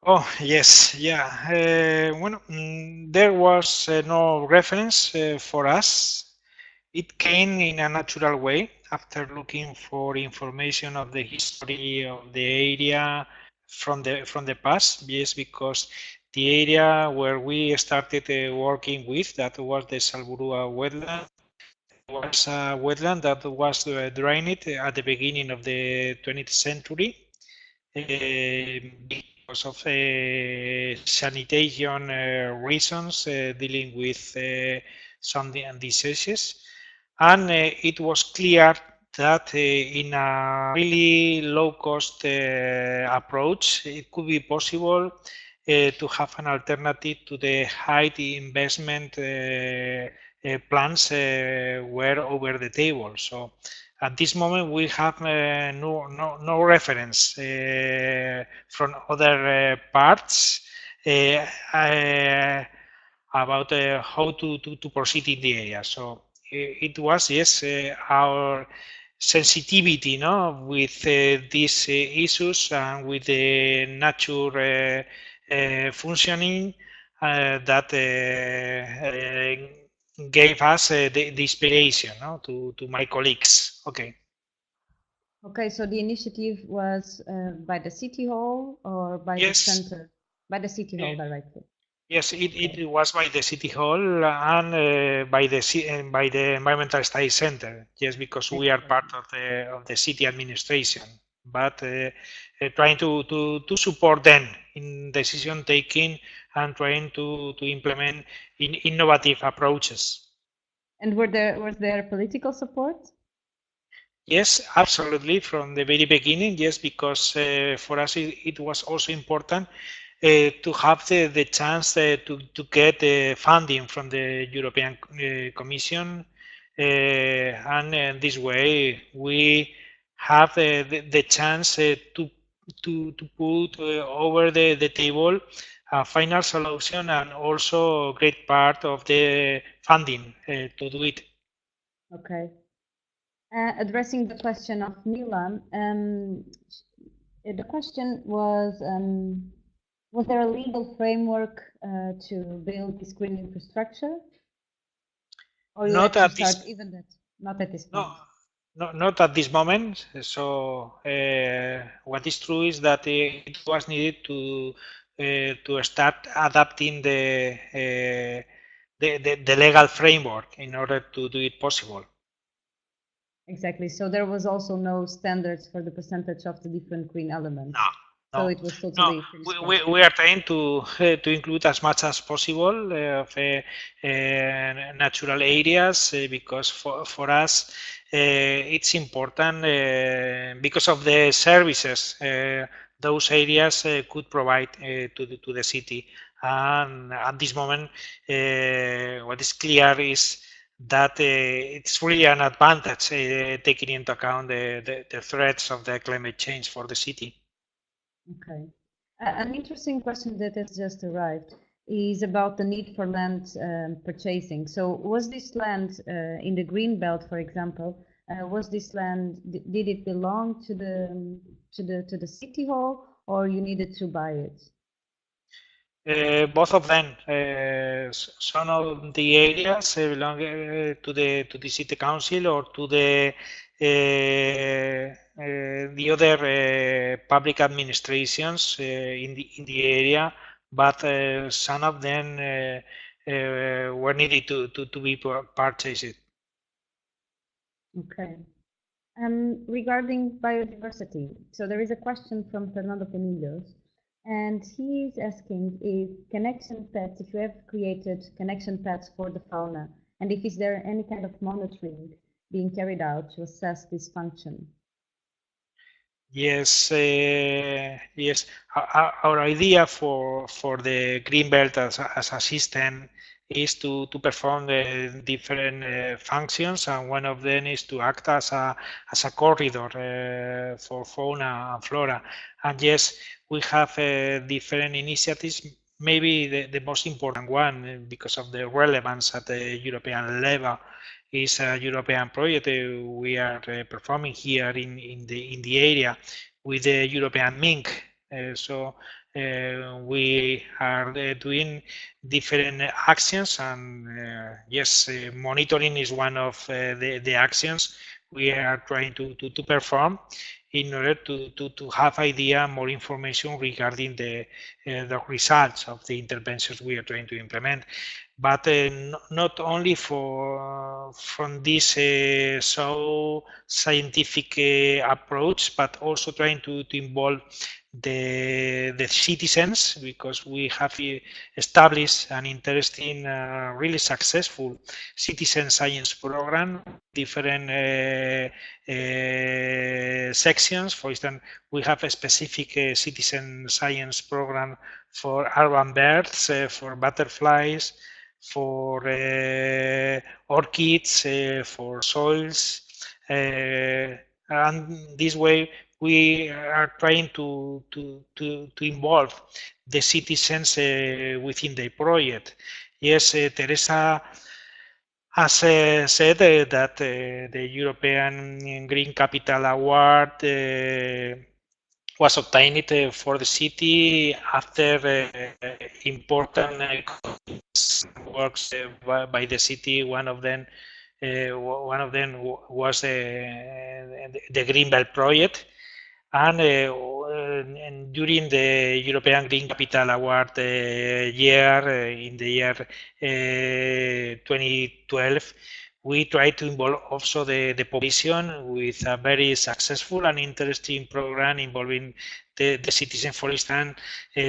Oh, yes, yeah. There was no reference for us. It came in a natural way after looking for information of the history of the area from the past. Yes, because the area where we started working with, that was the Salburua wetland, was a wetland that was drained at the beginning of the 20th century. Because of sanitation reasons, dealing with some diseases, and it was clear that in a really low-cost approach, it could be possible to have an alternative to the high investment plans were over the table. So at this moment, we have no reference from other parts about how to proceed in the area. So it was, yes, our sensitivity, no, with these issues and with the nature functioning that gave us the inspiration, no, to my colleagues. Okay. Okay, so the initiative was by the City Hall or by the center? By the City Hall directly. Yes, it was by the City Hall and by the Environmental Studies Center. Yes, because we are part of the city administration, but trying to support them in decision taking and trying to implement innovative approaches. And was there political support? Yes, absolutely. From the very beginning, yes, because for us it was also important to have the chance to get funding from the European Commission, and this way we have the chance to put over the table a final solution and also a great part of the funding to do it. Okay. Addressing the question of Milan, the question was there a legal framework to build this green infrastructure? Or not at this, not at this point? No, not at this moment. So what is true is that it was needed to start adapting the legal framework in order to do it possible. Exactly. So there was also no standards for the percentage of the different green elements. No. So it was totally we are trying to include as much as possible of natural areas because for us it's important because of the services those areas could provide to the city. And at this moment, what is clear is that it's really an advantage taking into account the threats of the climate change for the city. Okay. An interesting question that has just arrived. is about the need for land purchasing. So was this land in the green belt, for example, was this land, did it belong to the city hall, or you needed to buy it? Both of them. Some of the areas belong to the city council or to the other public administrations in the area, but some of them were needed to be purchased. Okay. Regarding biodiversity, so there is a question from Fernando Penillos, and he is asking if connection paths, if you have created connection paths for the fauna, and if is there any kind of monitoring being carried out to assess this function? Yes, yes. Our idea for the greenbelt as a system is to perform the different functions, and one of them is to act as a corridor for fauna and flora. And yes, we have different initiatives. Maybe the most important one, because of the relevance at the European level, is a European project we are performing here in the area with the European mink. So we are doing different actions, and yes, monitoring is one of the actions we are trying to perform in order to have idea, more information regarding the results of the interventions we are trying to implement. But not only from this so scientific approach, but also trying to involve the citizens, because we have established an interesting, really successful citizen science program, different sections. For instance, we have a specific citizen science program for urban birds, for butterflies, for orchids, for soils, and this way we are trying to involve the citizens within the project. Yes, Teresa has said that the European Green Capital Award was obtained for the city after important works by the city. One of them was the Greenbelt project, and during the European Green Capital Award year, in the year 2012, we tried to involve also the population with a very successful and interesting program involving the citizen, for instance,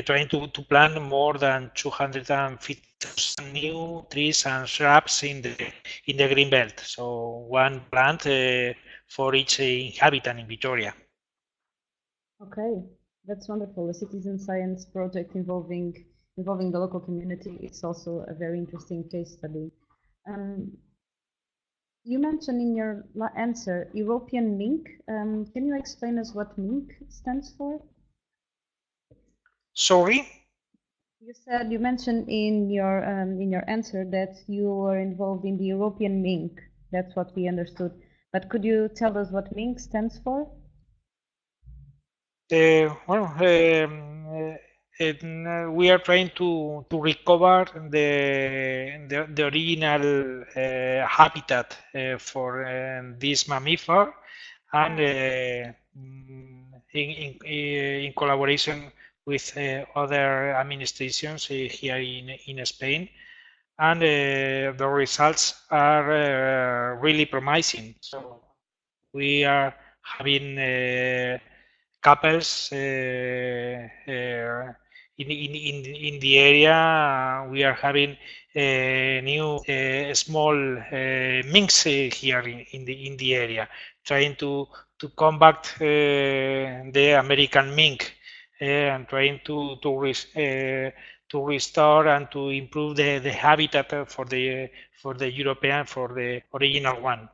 trying to plant more than 250,000 new trees and shrubs in the green belt. So one plant for each inhabitant in Vitoria. Okay, that's wonderful. A citizen science project involving the local community. It's also a very interesting case study. You mentioned in your answer European mink. Can you explain us what mink stands for? Sorry? You mentioned in your answer that you were involved in the European mink. That's what we understood. But could you tell us what mink stands for? Well, we are trying to recover the original habitat for this mammifer, and in collaboration with other administrations here in Spain, and the results are really promising. So we are having couples in the area. We are having new small minks here in the area, trying to combat the American mink, and trying to restore and to improve the habitat for the European, for the original one.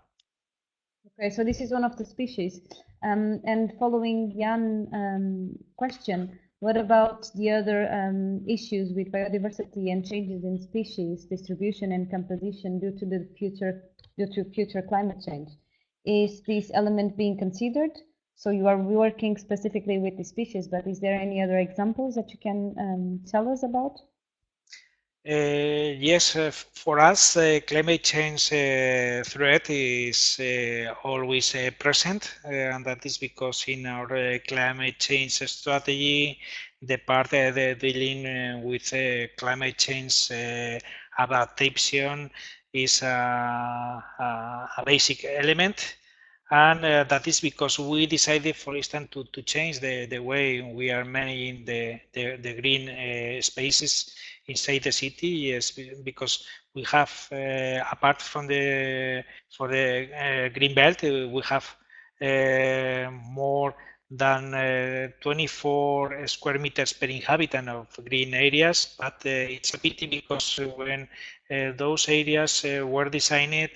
Okay, so this is one of the species. And following Jan's question, What about the other issues with biodiversity and changes in species distribution and composition due to future climate change? Is this element being considered? So you are working specifically with the species, but is there any other examples that you can tell us about? Yes, for us, climate change threat is always present, and that is because in our climate change strategy, the part dealing with climate change adaptation is a basic element. And that is because we decided, for instance, to change the way we are managing the green spaces inside the city. Yes, because we have, apart from for the green belt, we have more than 24 square meters per inhabitant of green areas, but it's a pity because when those areas were designed,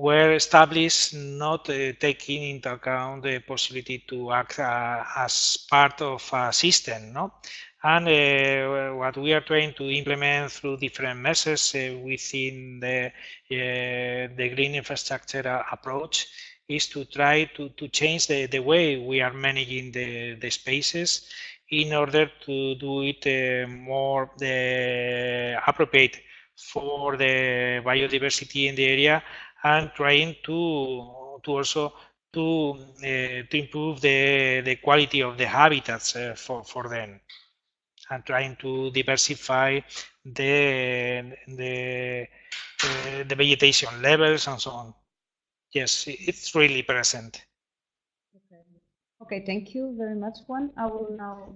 were established not taking into account the possibility to act as part of a system, no? And what we are trying to implement through different measures within the green infrastructure approach is to try to change the way we are managing the spaces in order to do it more appropriate for the biodiversity in the area, and trying to also to improve the quality of the habitats for them, and trying to diversify the vegetation levels and so on. Yes, it's really present. Okay, thank you very much, Juan. I will now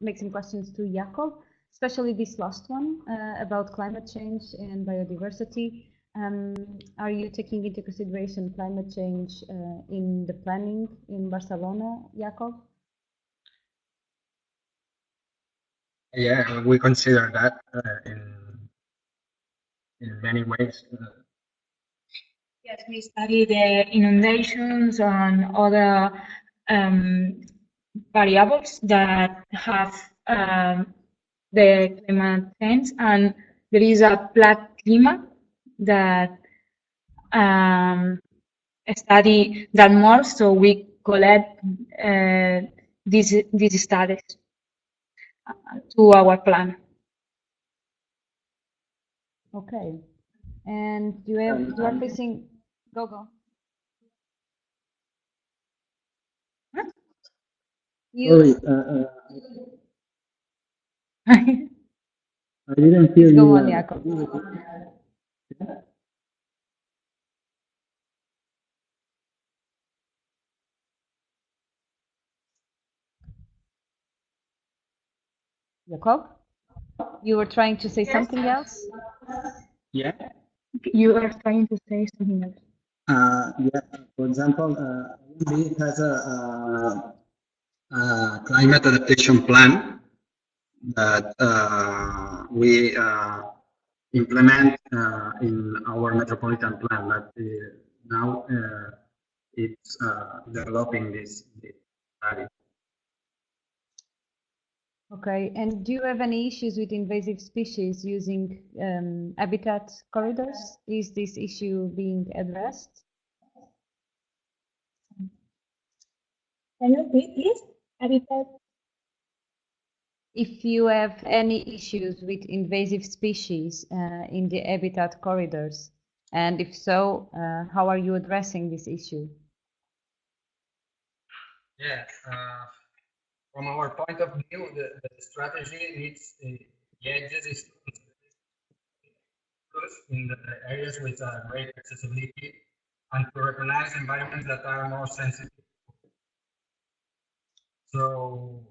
make some questions to Jakob, especially this last one about climate change and biodiversity. Are you taking into consideration climate change in the planning in Barcelona, Jakob? Yeah, we consider that in many ways. Yes, we study the inundations and other variables that have the climate change, and there is a Black Climate that study that more, so we collect these studies to our plan. Okay, and you are facing go. Sorry, I didn't hear you. Go on, Jakob. Jakob, you were trying to say something else? Yeah. You are trying to say something else. Yeah. For example, it has a climate adaptation plan that we implement in our metropolitan plan. That now it's developing this study. Okay, and do you have any issues with invasive species using habitat corridors? Is this issue being addressed? Can you repeat, please? Habitat. If you have any issues with invasive species in the habitat corridors, and if so, how are you addressing this issue? Yeah. From our point of view, the strategy needs the edges in the areas with great accessibility, and to recognize environments that are more sensitive. So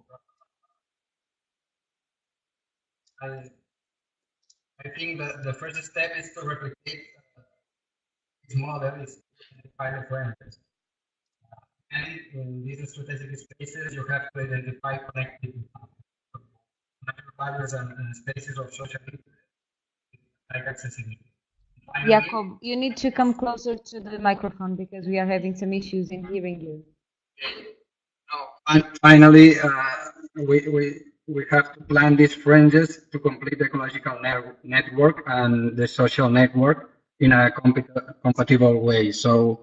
I think that the first step is to replicate this model, is identify the parameters. And in these strategic spaces, you have to identify connected values and spaces of social interest, like accessibility. Finally, Jakob, you need to come closer to the microphone because we are having some issues in hearing you. And finally, we have to plan these fringes to complete the ecological network and the social network in a compatible way. So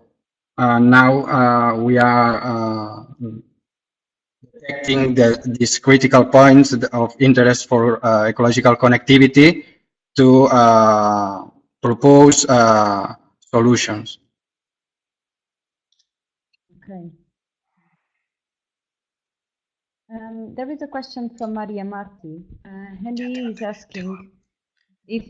now we are detecting these critical points of interest for ecological connectivity to propose solutions. Okay. There is a question from Maria Marti. Henry is asking if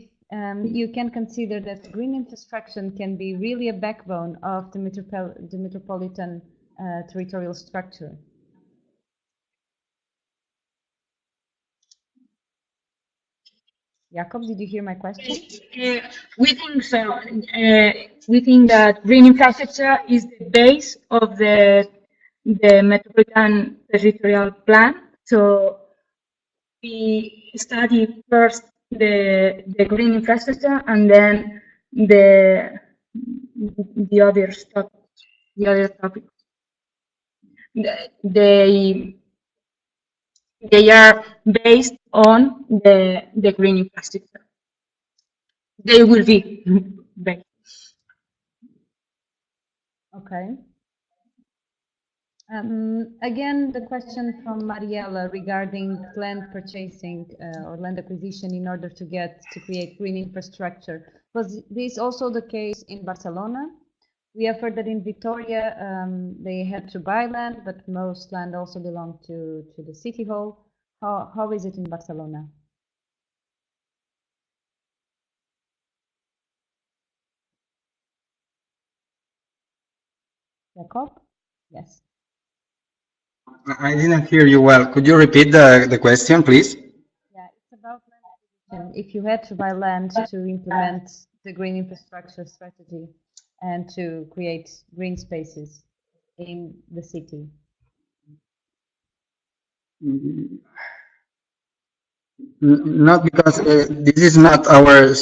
you can consider that green infrastructure can be really a backbone of the metropolitan territorial structure. Jakob, did you hear my question? We think so. We think that green infrastructure is the base of the metropolitan territorial plan. So we study first the green infrastructure and then the other topics. They are based on the green infrastructure. They will be based. Okay. Again, the question from Mariela regarding land purchasing or land acquisition in order to create green infrastructure. Was this also the case in Barcelona? We have heard that in Victoria they had to buy land, but most land also belonged to the city hall. How is it in Barcelona? Jakob? Yes. I didn't hear you well. Could you repeat the question, please? Yeah, it's about land acquisition. If you had to buy land to implement the green infrastructure strategy and to create green spaces in the city. Not because this is not our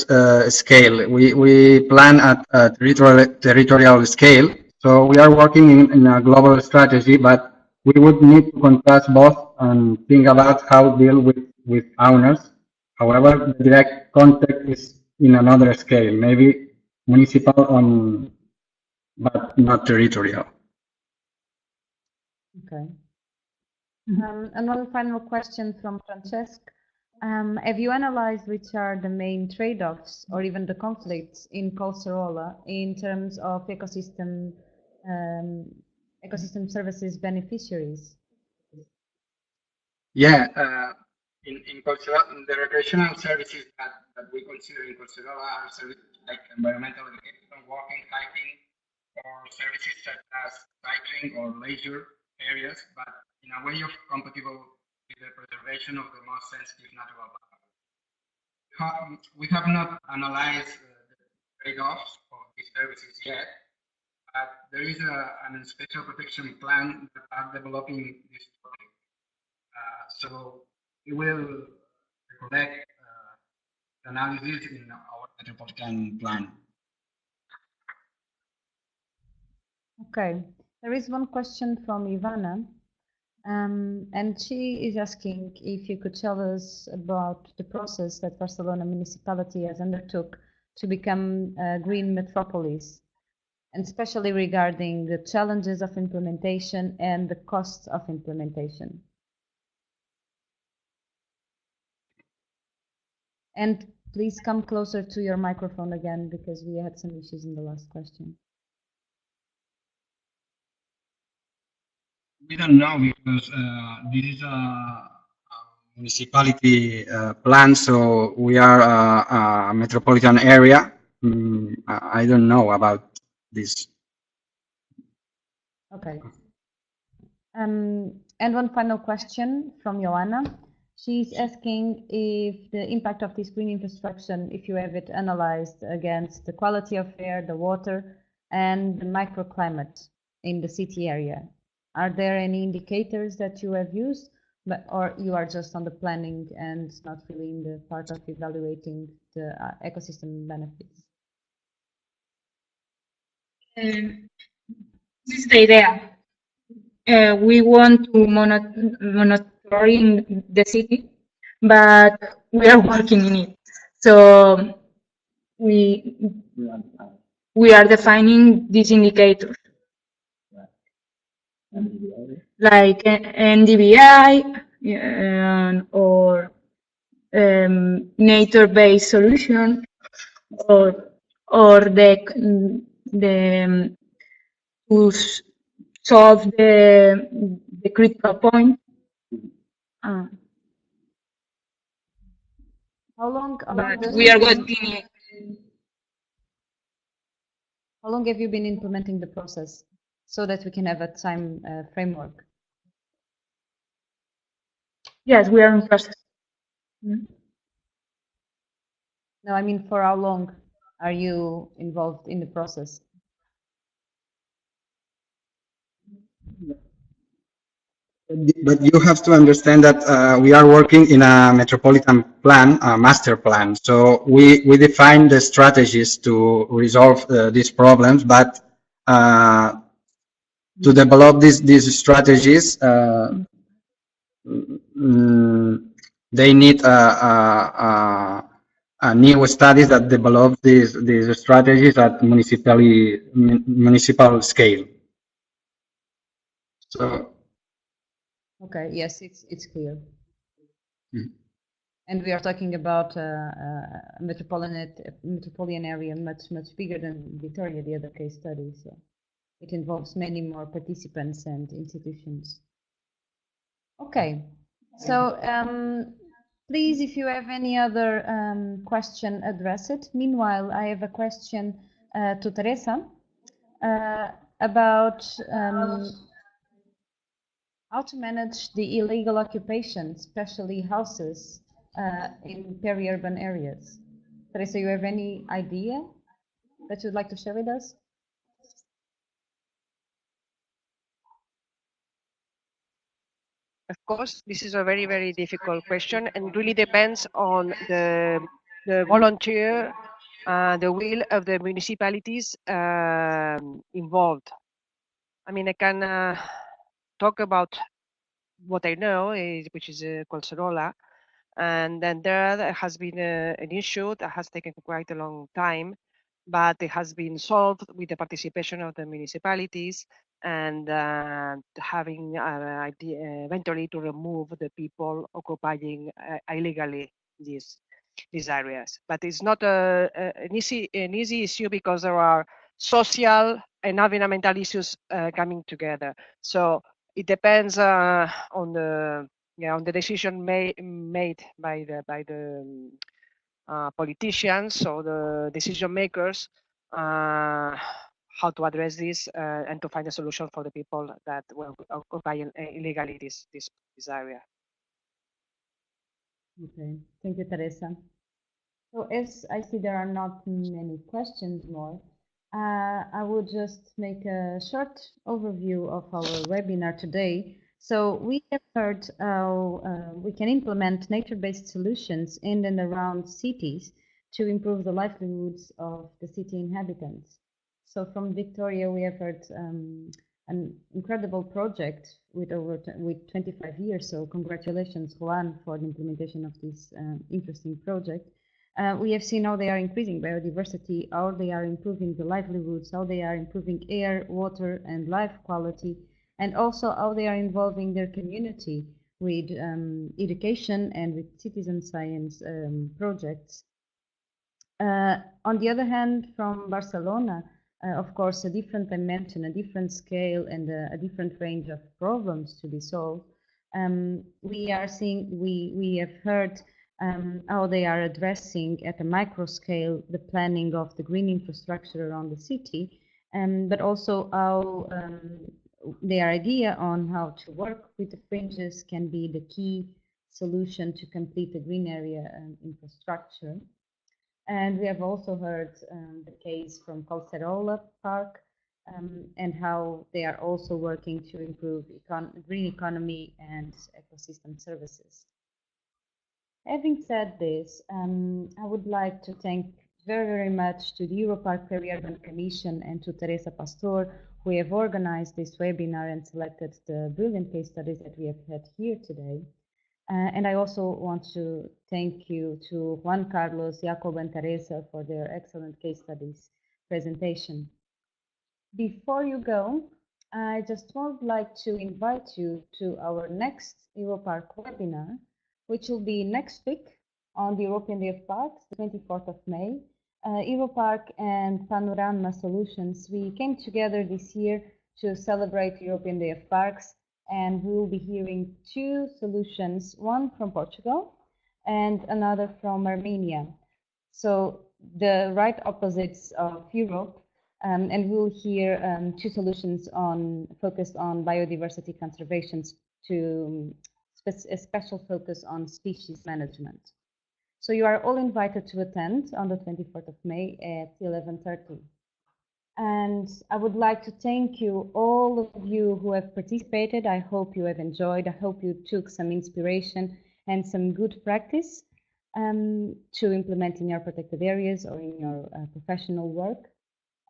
scale. We plan at a territorial scale. So we are working in a global strategy, but we would need to contrast both and think about how to deal with owners. However, the direct contact is in another scale, maybe municipal but not territorial. Okay. And one final question from Francesc. Have you analyzed which are the main trade-offs or even the conflicts in Collserola in terms of ecosystem services beneficiaries? Yeah, in Collserola, the recreational services that we consider in Collserola are services like environmental education, walking, hiking, or services such as cycling or leisure areas, but in a way of compatible with the preservation of the most sensitive natural biomes. We have not analyzed the trade-offs of these services yet, but there is an special protection plan that are developing this topic. So we will collect analysis in our metropolitan plan. Okay, there is one question from Ivana, and she is asking if you could tell us about the process that Barcelona municipality has undertook to become a green metropolis, and especially regarding the challenges of implementation and the costs of implementation. And please come closer to your microphone again, because we had some issues in the last question. We don't know because this is a municipality plan, so we are a metropolitan area. I don't know about this. Okay. And one final question from Joanna. She's asking if the impact of this green infrastructure, if you have it analyzed against the quality of air, the water, and the microclimate in the city area. Are there any indicators that you have used, or you are just on the planning and not really in the part of evaluating the ecosystem benefits? This is the idea. we want to monitoring the city, but we are working in it. So we are defining these indicators, like NDVI or nature-based solution, or the to solve the critical point. How long We are working. How long have you been implementing the process so that we can have a time framework? Yes, we are in process. No, I mean, for how long are you involved in the process? But you have to understand that we are working in a metropolitan plan, a master plan. So we define the strategies to resolve these problems, but to develop these strategies, they need new studies that develop these strategies at municipal scale. So. Okay. Yes, it's clear. And we are talking about a metropolitan area much bigger than Victoria, the other case study. So it involves many more participants and institutions. Okay. So please, if you have any other question, address it. Meanwhile, I have a question to Teresa about how to manage the illegal occupation, especially houses in peri-urban areas. Teresa, you have any idea that you'd like to share with us? Of course, this is a very, very difficult question and really depends on the volunteer, the will of the municipalities involved. I mean, I can talk about what I know, which is Colserola. And then there has been an issue that has taken quite a long time, but it has been solved with the participation of the municipalities and having eventually to remove the people occupying illegally these areas. But it's not an easy issue because there are social and environmental issues coming together. So it depends on the decision made by the politicians or the decision makers how to address this and to find a solution for the people that were occupying illegally this area. Okay, thank you, Teresa. So as I see there are not many questions more, I would just make a short overview of our webinar today. So we have heard how we can implement nature-based solutions in and around cities to improve the livelihoods of the city inhabitants. So from Victoria, we have heard an incredible project with 25 years. So congratulations, Juan, for the implementation of this interesting project. We have seen how they are increasing biodiversity, how they are improving the livelihoods, how they are improving air, water, and life quality, and also how they are involving their community with education and with citizen science projects. On the other hand, from Barcelona, of course, a different dimension, a different scale, and a different range of problems to be solved. We are seeing, we have heard how they are addressing at a micro scale the planning of the green infrastructure around the city, but also how their idea on how to work with the fringes can be the key solution to complete the green area infrastructure. And we have also heard the case from EUROPARC and how they are also working to improve green economy and ecosystem services. Having said this, I would like to thank very much to the EUROPARC Peri-Urban Commission and to Teresa Pastor, who have organized this webinar and selected the brilliant case studies that we have had here today. And I also want to thank you to Juan Carlos, Jacob, and Teresa for their excellent case studies presentation. Before you go, I just would like to invite you to our next EUROPARC webinar, which will be next week on the European Day of Parks, the 24th of May. EUROPARC and Panorama Solutions, we came together this year to celebrate European Day of Parks, and we will be hearing two solutions, one from Portugal and another from Armenia. So the right opposites of Europe, and we'll hear two solutions focused on biodiversity conservation to a special focus on species management. So you are all invited to attend on the 24th of May at 11:30. And I would like to thank you, all of you who have participated. I hope you have enjoyed. I hope you took some inspiration and some good practice to implement in your protected areas or in your professional work.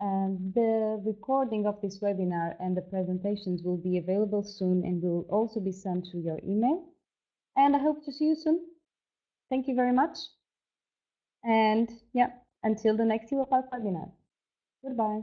The recording of this webinar and the presentations will be available soon and will also be sent to your email. And I hope to see you soon. Thank you very much. And yeah, until the next EUROPARC webinar. Goodbye.